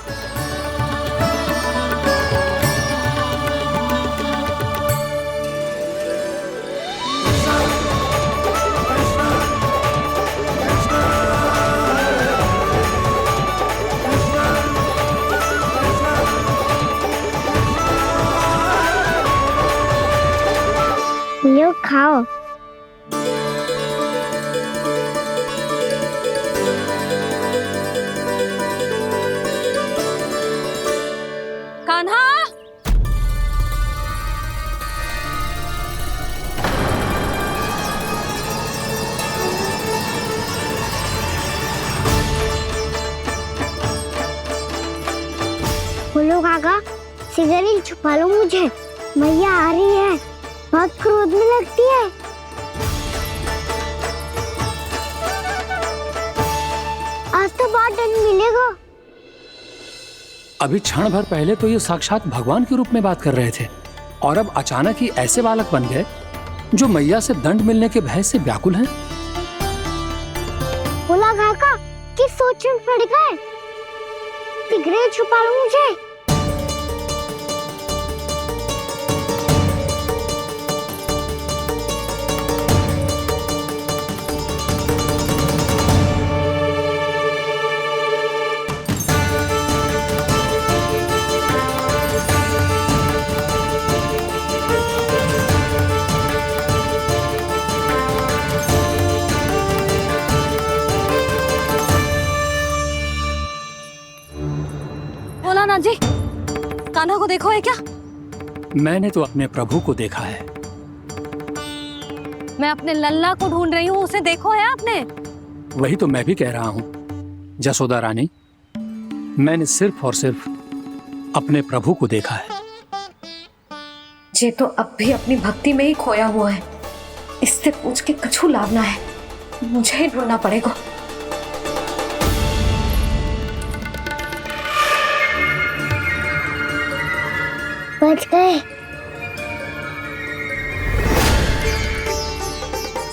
[SPEAKER 6] लो खाओ।
[SPEAKER 4] कान्हा,
[SPEAKER 6] बोलो काका, सिगरेट छुपा लो मुझे, मैया आ रही है, बहुत क्रोध में लगती है। आज तो बहुत दंड मिलेगा।
[SPEAKER 1] अभी क्षण भर पहले तो ये साक्षात भगवान के रूप में बात कर रहे थे और अब अचानक ही ऐसे बालक बन गए जो मैया से दंड मिलने के भय से व्याकुल हैं।
[SPEAKER 6] बोला काका किस सोच में पड़ गए? सिगरेट छुपा लो मुझे।
[SPEAKER 3] बोला जी, कान्हा को देखो है क्या?
[SPEAKER 1] मैंने तो अपने प्रभु को देखा है।
[SPEAKER 3] मैं अपने लल्ला को ढूंढ रही हूँ, उसे देखो है आपने?
[SPEAKER 1] वही तो मैं भी कह रहा हूँ जसोदा रानी, मैंने सिर्फ और सिर्फ अपने प्रभु को देखा है।
[SPEAKER 3] ये तो अब भी अपनी भक्ति में ही खोया हुआ है, इससे पूछ के कछु लाभ ना है, मुझे ही ढूंढना पड़ेगा।
[SPEAKER 6] बच गए।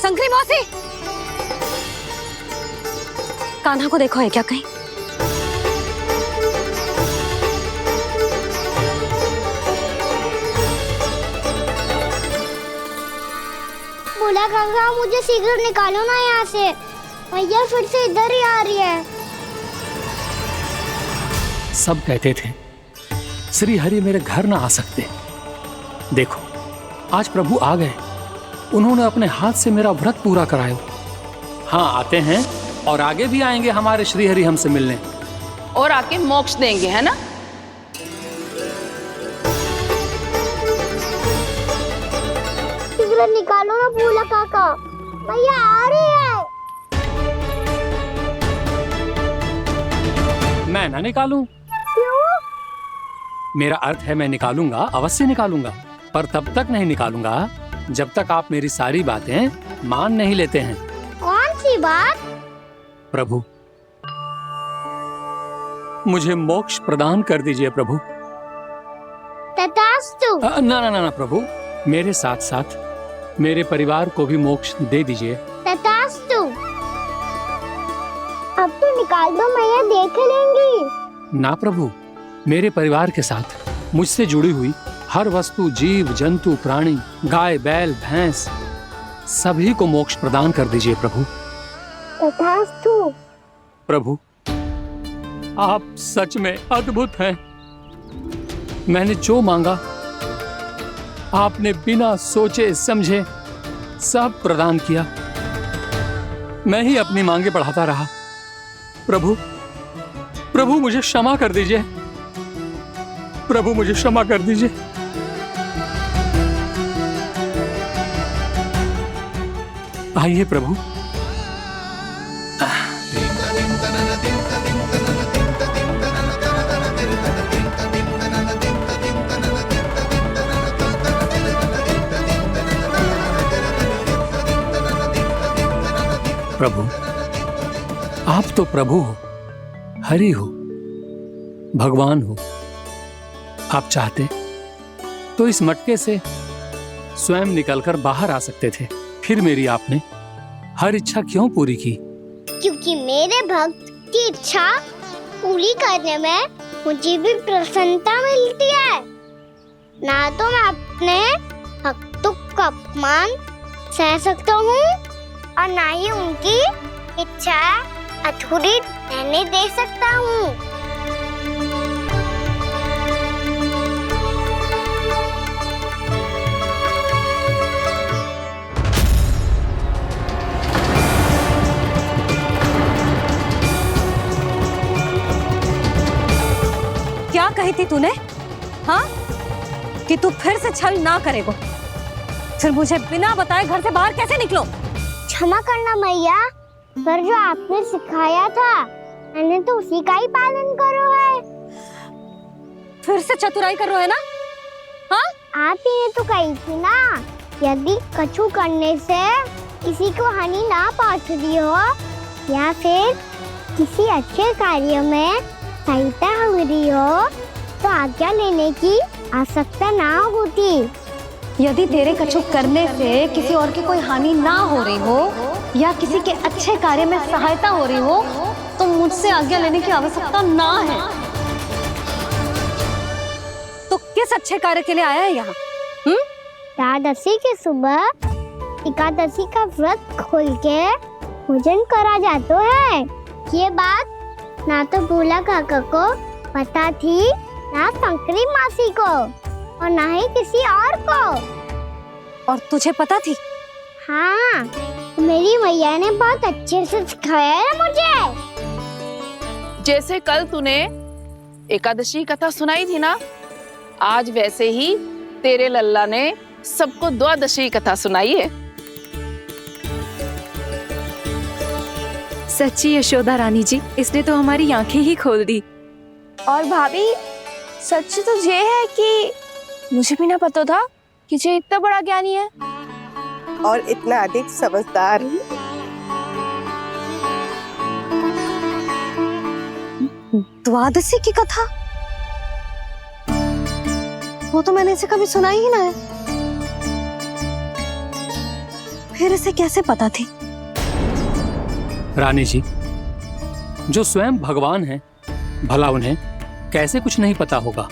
[SPEAKER 3] शंकरी मौसी, कान्हा को देखो है क्या कहीं?
[SPEAKER 6] बोला काका मुझे सिगरेट निकालो ना यहाँ से, मैया फिर से इधर ही आ रही है।
[SPEAKER 1] सब कहते थे श्री हरि मेरे घर ना आ सकते। देखो आज प्रभु आ गए, उन्होंने अपने हाथ से मेरा व्रत पूरा कराया। हाँ आते हैं और आगे भी आएंगे हमारे श्री हरि हमसे मिलने
[SPEAKER 2] और आके मोक्ष देंगे, है ना?
[SPEAKER 6] सिगरेट निकालो ना भोला काका, मैया आ रही है।
[SPEAKER 1] मैं ना निकालूं? मेरा अर्थ है मैं निकालूंगा, अवश्य निकालूंगा, पर तब तक नहीं निकालूंगा जब तक आप मेरी सारी बातें मान नहीं लेते हैं।
[SPEAKER 6] कौन सी बात?
[SPEAKER 1] प्रभु मुझे मोक्ष प्रदान कर दीजिए प्रभु।
[SPEAKER 6] तथास्तु।
[SPEAKER 1] ना ना ना ना प्रभु, मेरे साथ साथ मेरे परिवार को भी मोक्ष दे दीजिए।
[SPEAKER 6] तथास्तु। अब तो निकाल दो, मैया देख लेंगी।
[SPEAKER 1] ना प्रभु, मेरे परिवार के साथ मुझसे जुड़ी हुई हर वस्तु, जीव जंतु, प्राणी, गाय बैल भैंस, सभी को मोक्ष प्रदान कर दीजिए प्रभु।
[SPEAKER 6] तथास्तु।
[SPEAKER 1] प्रभु आप सच में अद्भुत हैं। मैंने जो मांगा आपने बिना सोचे समझे सब प्रदान किया। मैं ही अपनी मांगे बढ़ाता रहा। प्रभु प्रभु मुझे क्षमा कर दीजिए, प्रभु मुझे क्षमा कर दीजिए। आइए प्रभु। प्रभु आप तो प्रभु हो, हरि हो, भगवान हो। आप चाहते तो इस मटके से स्वयं निकलकर बाहर आ सकते थे, फिर मेरी आपने हर इच्छा क्यों पूरी की?
[SPEAKER 6] क्योंकि मेरे भक्त की इच्छा पूरी करने में मुझे भी प्रसन्नता मिलती है। ना तो मैं अपने भक्तों का अपमान सह सकता हूँ और ना ही उनकी इच्छा अधूरी रहने दे सकता हूँ।
[SPEAKER 3] क्या कही थी तूने? हाँ, कि तू फिर से छल ना करेगा। फिर मुझे बिना बताए घर से बाहर कैसे निकलो?
[SPEAKER 6] क्षमा करना मैया, पर जो आपने सिखाया था मैंने तो उसी का ही पालन करो है।
[SPEAKER 3] फिर से चतुराई कर रहे हो है ना? हाँ?
[SPEAKER 6] आप ही ने तो कही थी ना, यदि कछु करने से किसी को हानि ना पहुंचती हो या फिर किसी अच्छे कार्य में सहायता हो रही हो तो आज्ञा लेने की आवश्यकता ना होती।
[SPEAKER 3] यदि तेरे कछु करने से किसी और की कोई हानि ना हो रही हो या किसी के अच्छे कार्य में सहायता हो रही हो तो मुझसे आज्ञा लेने की आवश्यकता ना है। तो किस अच्छे कार्य के लिए आया है यहाँ?
[SPEAKER 6] एकादशी की सुबह एकादशी का व्रत खोल के भोजन करा जाता है। ये बात ना तो भोला काका को पता थी, ना शंकरी मासी को और ना ही किसी और को।
[SPEAKER 3] और तुझे पता थी?
[SPEAKER 6] हाँ, मेरी मैया ने बहुत अच्छे से सिखाया है मुझे।
[SPEAKER 2] जैसे कल तूने एकादशी कथा सुनाई थी ना, आज वैसे ही तेरे लल्ला ने सबको द्वादशी कथा सुनाई है।
[SPEAKER 5] सच्ची यशोदा रानी जी, इसने तो हमारी आंखें ही खोल दी।
[SPEAKER 4] और भाभी, सच तो ये है कि मुझे भी ना पता था कि ये इतना बड़ा ज्ञानी है
[SPEAKER 18] और इतना अधिक समझदार।
[SPEAKER 3] द्वादशी की कथा? वो तो मैंने इसे कभी सुना ही ना है। फिर इसे कैसे पता थी?
[SPEAKER 1] रानी जी, जो स्वयं भगवान हैं, भला उन्हें कैसे कुछ नहीं पता होगा।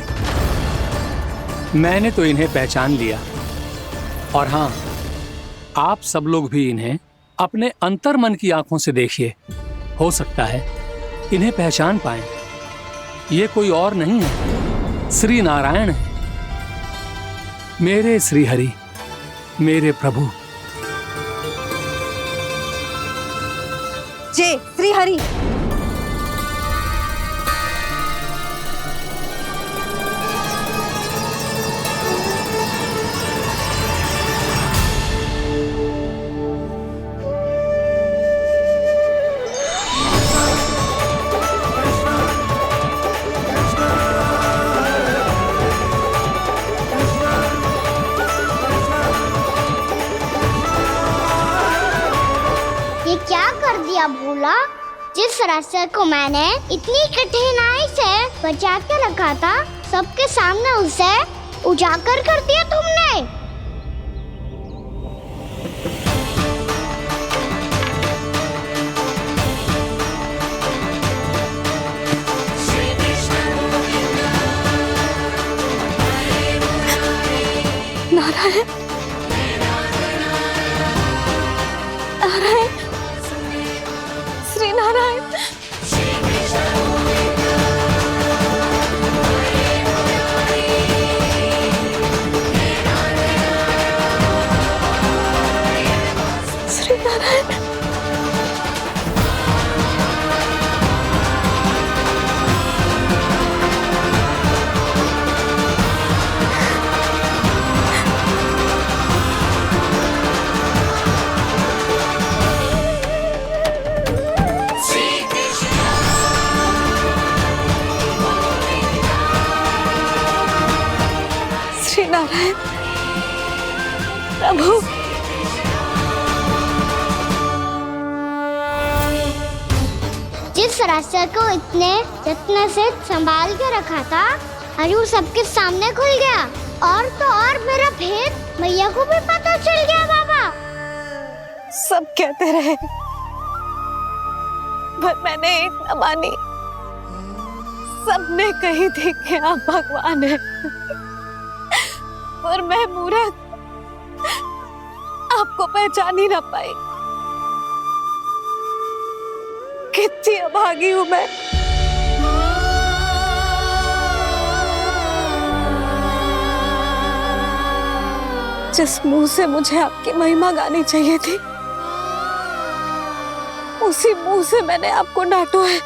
[SPEAKER 1] मैंने तो इन्हें पहचान लिया, और हाँ, आप सब लोग भी इन्हें अपने अंतर्मन की आंखों से देखिए, हो सकता है इन्हें पहचान पाएं। ये कोई और नहीं है, श्री नारायण है, मेरे श्री हरि, मेरे प्रभु।
[SPEAKER 3] जय श्री हरि।
[SPEAKER 6] ये क्या कर दिया भोला? जिस रास्ते को मैंने इतनी कठिनाई से बचा के रखा था, सबके सामने उसे उजागर कर दिया तुमने।
[SPEAKER 3] नारायण, नारायण, श्री नारायण। श्री नारायण। श्री नारायण प्रभु।
[SPEAKER 6] जिस रास्ते को इतने यत्न से संभाल के रखा था, आज वो सबके सामने खुल गया। और तो और मेरा भेद मैया को भी पता चल गया। बाबा
[SPEAKER 3] सब कहते रहे, पर मैंने एक न मानी। सबने कही थी कि आप भगवान हैं, पर मैं मूर्ख आपको पहचान ही ना पाई। कितनी अभागी हूं मैं। जिस मुंह से मुझे आपकी महिमा गानी चाहिए थी, उसी मुंह से मैंने आपको डांटा है।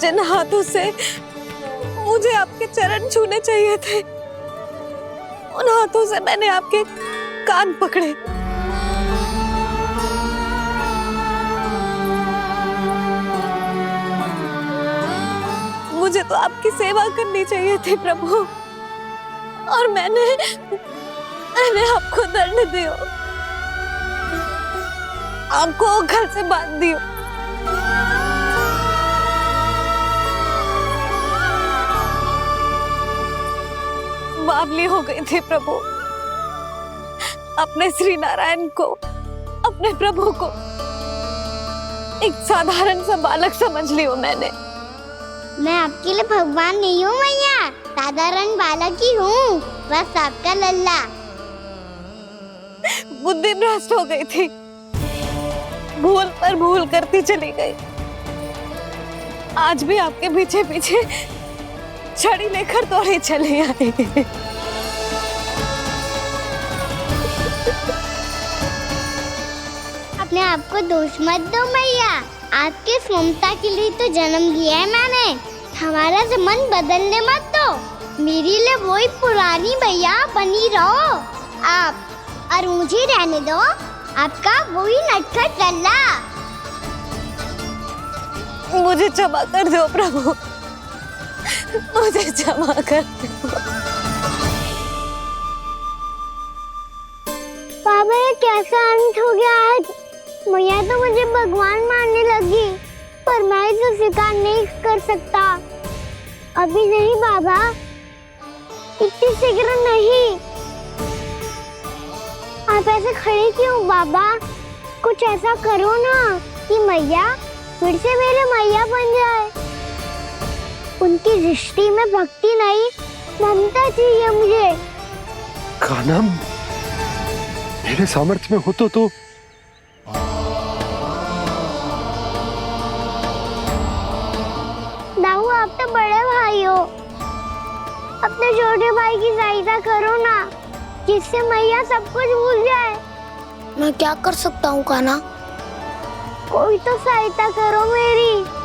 [SPEAKER 3] जिन हाथों से मुझे आपके चरण छूने चाहिए थे,
[SPEAKER 4] उन हाथों से मैंने आपके कान पकड़े। मुझे तो आपकी सेवा करनी चाहिए थी प्रभु, और मैंने आपको दंड दिया, आपको घर से बांध दिया। बावली हो गई थी प्रभु, अपने श्री नारायण को, अपने प्रभु को एक साधारण सा बालक समझ लियो मैंने।
[SPEAKER 6] मैं आपके लिए भगवान नहीं हूँ मैया, साधारण बालक ही हूँ, बस आपका लल्ला।
[SPEAKER 4] बुद्धि भ्रष्ट हो गई थी, भूल पर भूल करती चली गई। आज भी आपके पीछे पीछे छड़ी लेकर दौड़ी चली आई।
[SPEAKER 6] अपने आप को दोष मत दो मैया, आपके ममता के लिए तो जन्म लिया है मैंने। हमारा मन बदलने मत दो, मेरे लिए वही पुरानी भैया बनी रहो आप, और मुझे रहने दो आपका वही नटखट लल्ला।
[SPEAKER 4] मुझे क्षमा कर दो प्रभु, मुझे क्षमा कर दो।
[SPEAKER 6] बाबा ये कैसा अंत हो गया आज? मैया तो मुझे भगवान मानने लगी, पर मैं इसे स्वीकार नहीं कर सकता। अभी नहीं बाबा, इतनी शीघ्र नहीं। आप ऐसे खड़े क्यों बाबा? कुछ ऐसा करो ना कि मैया फिर से मेरे मैया बन जाए। उनकी दृष्टि में भक्ति नहीं, ममता चाहिए मुझे।
[SPEAKER 13] कान्हा, मेरे सामर्थ्य में हो तो
[SPEAKER 6] दाऊ, आप तो बड़े भाई हो, अपने छोटे भाई की सहायता करो ना, जिससे मैया सब कुछ भूल जाए। मैं क्या कर सकता हूँ कान्हा? कोई तो सहायता करो मेरी।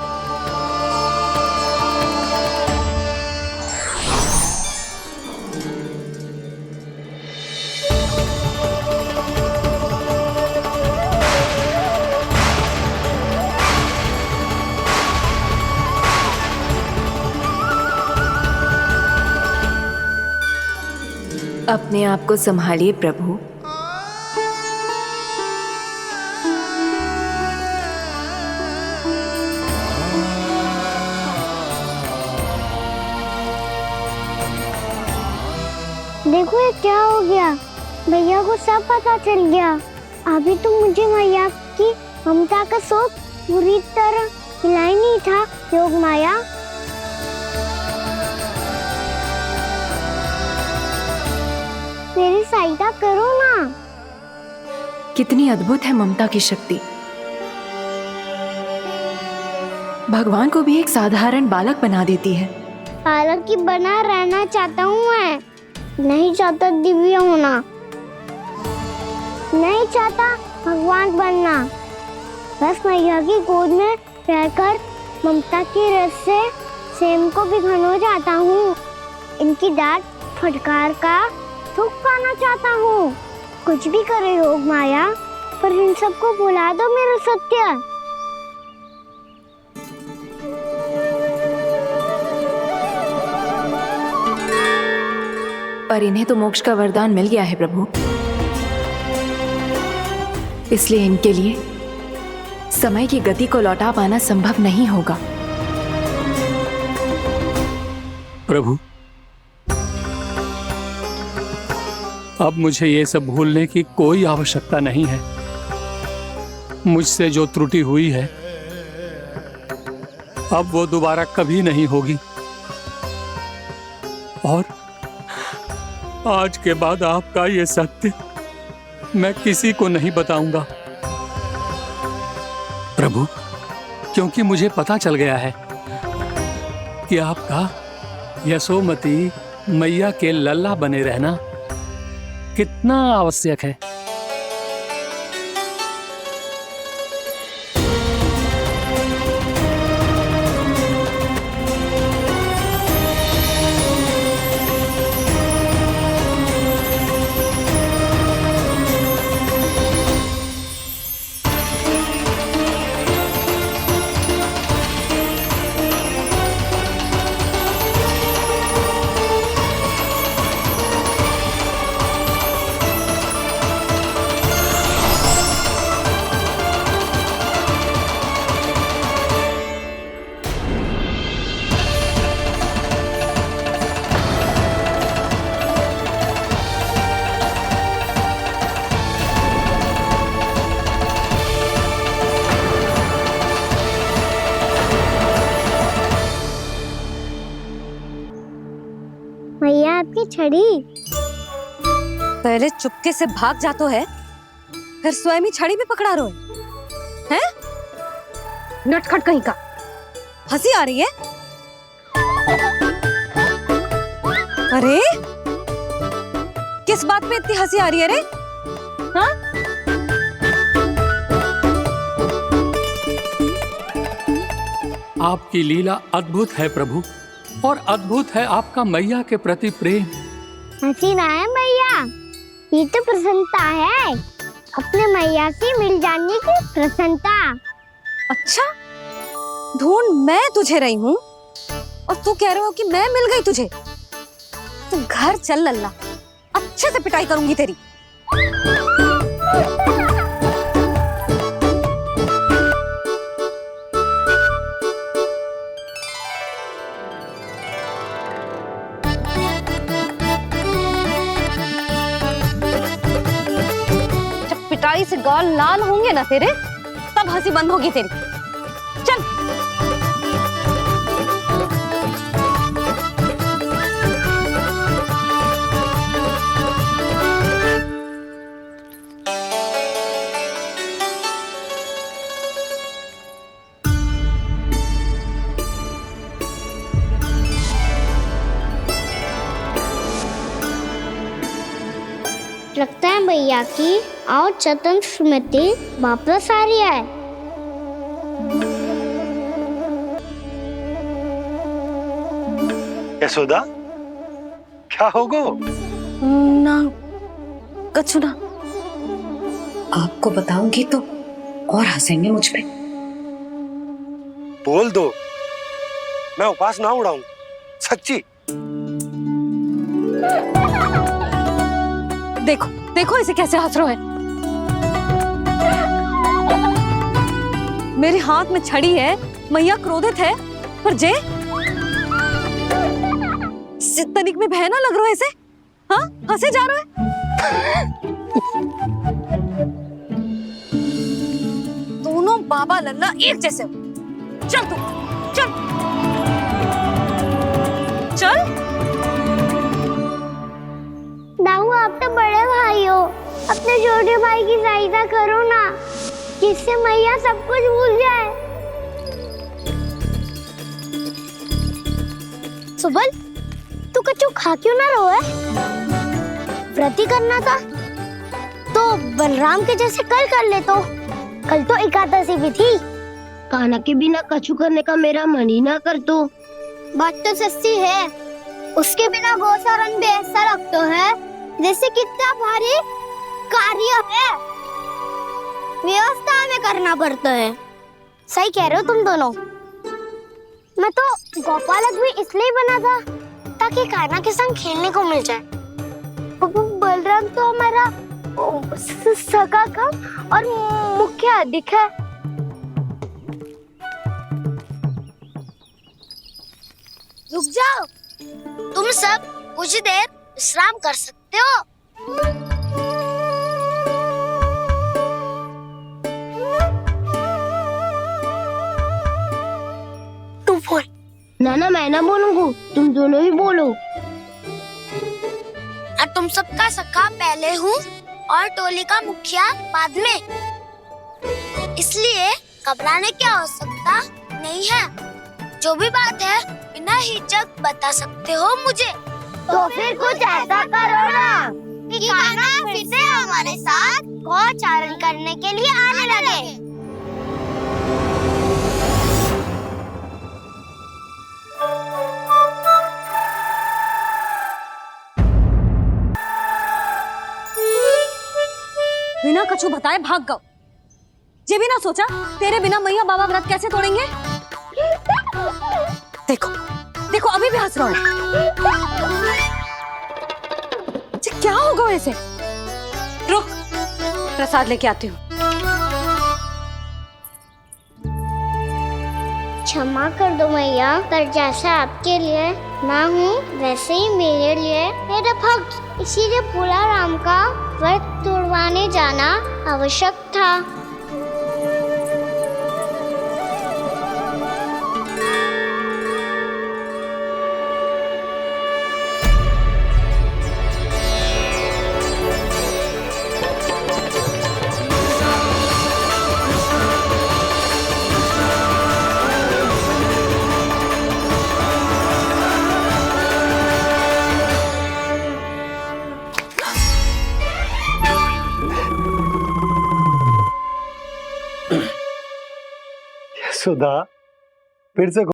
[SPEAKER 5] अपने आप को संभालिए प्रभु।
[SPEAKER 6] देखो ये क्या हो गया, भैया को सब पता चल गया। अभी तो मुझे मैया की ममता का शौक पूरी तरह मिला ही नहीं था। योग माया, मेरी सहायता करो ना।
[SPEAKER 5] कितनी अद्भुत है ममता की शक्ति। भगवान को भी एक साधारण बालक बना देती है।
[SPEAKER 6] बालक की बना रहना चाहता हूँ मैं, नहीं चाहता दिव्य होना, नहीं चाहता भगवान बनना। बस मैया की गोद में रहकर ममता की रस से सेम को भी घनो चाहता हूँ। इनकी डांट फटकार का सुख पाना चाहता हूँ। कुछ भी करे योग माया, पर इन सबको भुला दो मेरा सत्य।
[SPEAKER 5] पर इन्हें तो मोक्ष का वरदान मिल गया है प्रभु, इसलिए इनके लिए समय की गति को लौटा पाना संभव नहीं होगा।
[SPEAKER 1] प्रभु, अब मुझे ये सब भूलने की कोई आवश्यकता नहीं है। मुझसे जो त्रुटि हुई है अब वो दोबारा कभी नहीं होगी, और आज के बाद आपका ये सत्य मैं किसी को नहीं बताऊंगा प्रभु, क्योंकि मुझे पता चल गया है कि आपका यशोमती मैया के लल्ला बने रहना कितना आवश्यक है।
[SPEAKER 6] छड़ी।
[SPEAKER 3] पहले चुपके से भाग जातो है, फिर स्वयं ही छड़ी भी पकड़ा रो है? नटखट कहीं का। हंसी आ रही है? अरे किस बात पे इतनी हंसी आ रही है रे? हाँ?
[SPEAKER 1] आपकी लीला अद्भुत है प्रभु, और अद्भुत है आपका मैया के प्रति प्रेम।
[SPEAKER 6] हंसी ना है मैया, ये तो प्रसन्नता है, अपने मैया से मिल जाने की प्रसन्नता।
[SPEAKER 3] अच्छा, ढूंढ मैं तुझे रही हूँ और तू कह रहे हो कि मैं मिल गई तुझे। तू घर चल लल्ला, अच्छे से पिटाई करूंगी तेरी। जब पिटाई से गाल लाल होंगे ना तेरे, तब हंसी बंद होगी तेरी। चल।
[SPEAKER 6] लगता है भैया की और चतन स्मृति वापस आ रही है।
[SPEAKER 13] यशोदा, क्या होगो?
[SPEAKER 3] ना कछु ना।
[SPEAKER 19] आपको बताऊंगी तो और हंसेंगे मुझ पे।
[SPEAKER 13] बोल दो, मैं उपास ना उड़ाऊं, सच्ची।
[SPEAKER 3] देखो देखो इसे कैसे हंस रहा है। मेरे हाथ में छड़ी है, मैया क्रोधित है, पर जे तनिक में भय ना लग रहा है इसे? हाँ, हंसे जा रहा है। दोनों बाबा लल्ला एक जैसे हो। चल तू, चल चल।
[SPEAKER 6] दाऊ, आप तो बड़े भाई हो, अपने छोटे भाई की सहायता करो ना, जिससे मैया सब कुछ भूल जाए। सुबल, तू कच्चू खा क्यों ना रहो है? व्रत ही करना था तो बलराम के जैसे कल कर ले तो। कल तो एकादशी भी थी।
[SPEAKER 20] कान्हा के बिना कछु करने का मेरा मन ही ना कर तो।
[SPEAKER 6] बात तो सच्ची है, उसके बिना गौसारन भी ऐसा लगता है जैसे कितना भारी कार्य है, व्यवस्था में करना पड़ता है। सही कह रहे हो तुम दोनों। मैं तो गोपालक भी इसलिए बना था ताकि कान्हा के संग खेलने को मिल जाए। बलराम तो हमारा सगा कम और मुख्य अधिक है। रुक जाओ, तुम सब कुछ देर विश्राम कर सकते हो।
[SPEAKER 20] तू बोल। ना मैं ना बोलूंगा, तुम दोनों ही बोलो।
[SPEAKER 6] और तुम सबका सखा पहले हूँ और टोली का मुखिया बाद में, इसलिए घबराने की आवश्यकता नहीं है। जो भी बात है बिना हिचक बता सकते हो मुझे। तो फिर कुछ ऐसा करो ना कि कान्हा फिर से हमारे साथ गौचारण करने के लिए आने लगे।
[SPEAKER 3] बिना कछु बताए भाग गओ। ये भी ना सोचा तेरे बिना मैया बाबा व्रत कैसे तोड़ेंगे? देखो देखो अभी भी हंस रहा है। क्या होगा वैसे? रुक, प्रसाद लेके आती हूँ।
[SPEAKER 6] क्षमा कर दो मैया, पर जैसा आपके लिए ना हूँ वैसे ही मेरे लिए मेरा भक्त, इसीलिए भोला राम का व्रत तोड़वाने जाना आवश्यक था।
[SPEAKER 13] सुधा फिर से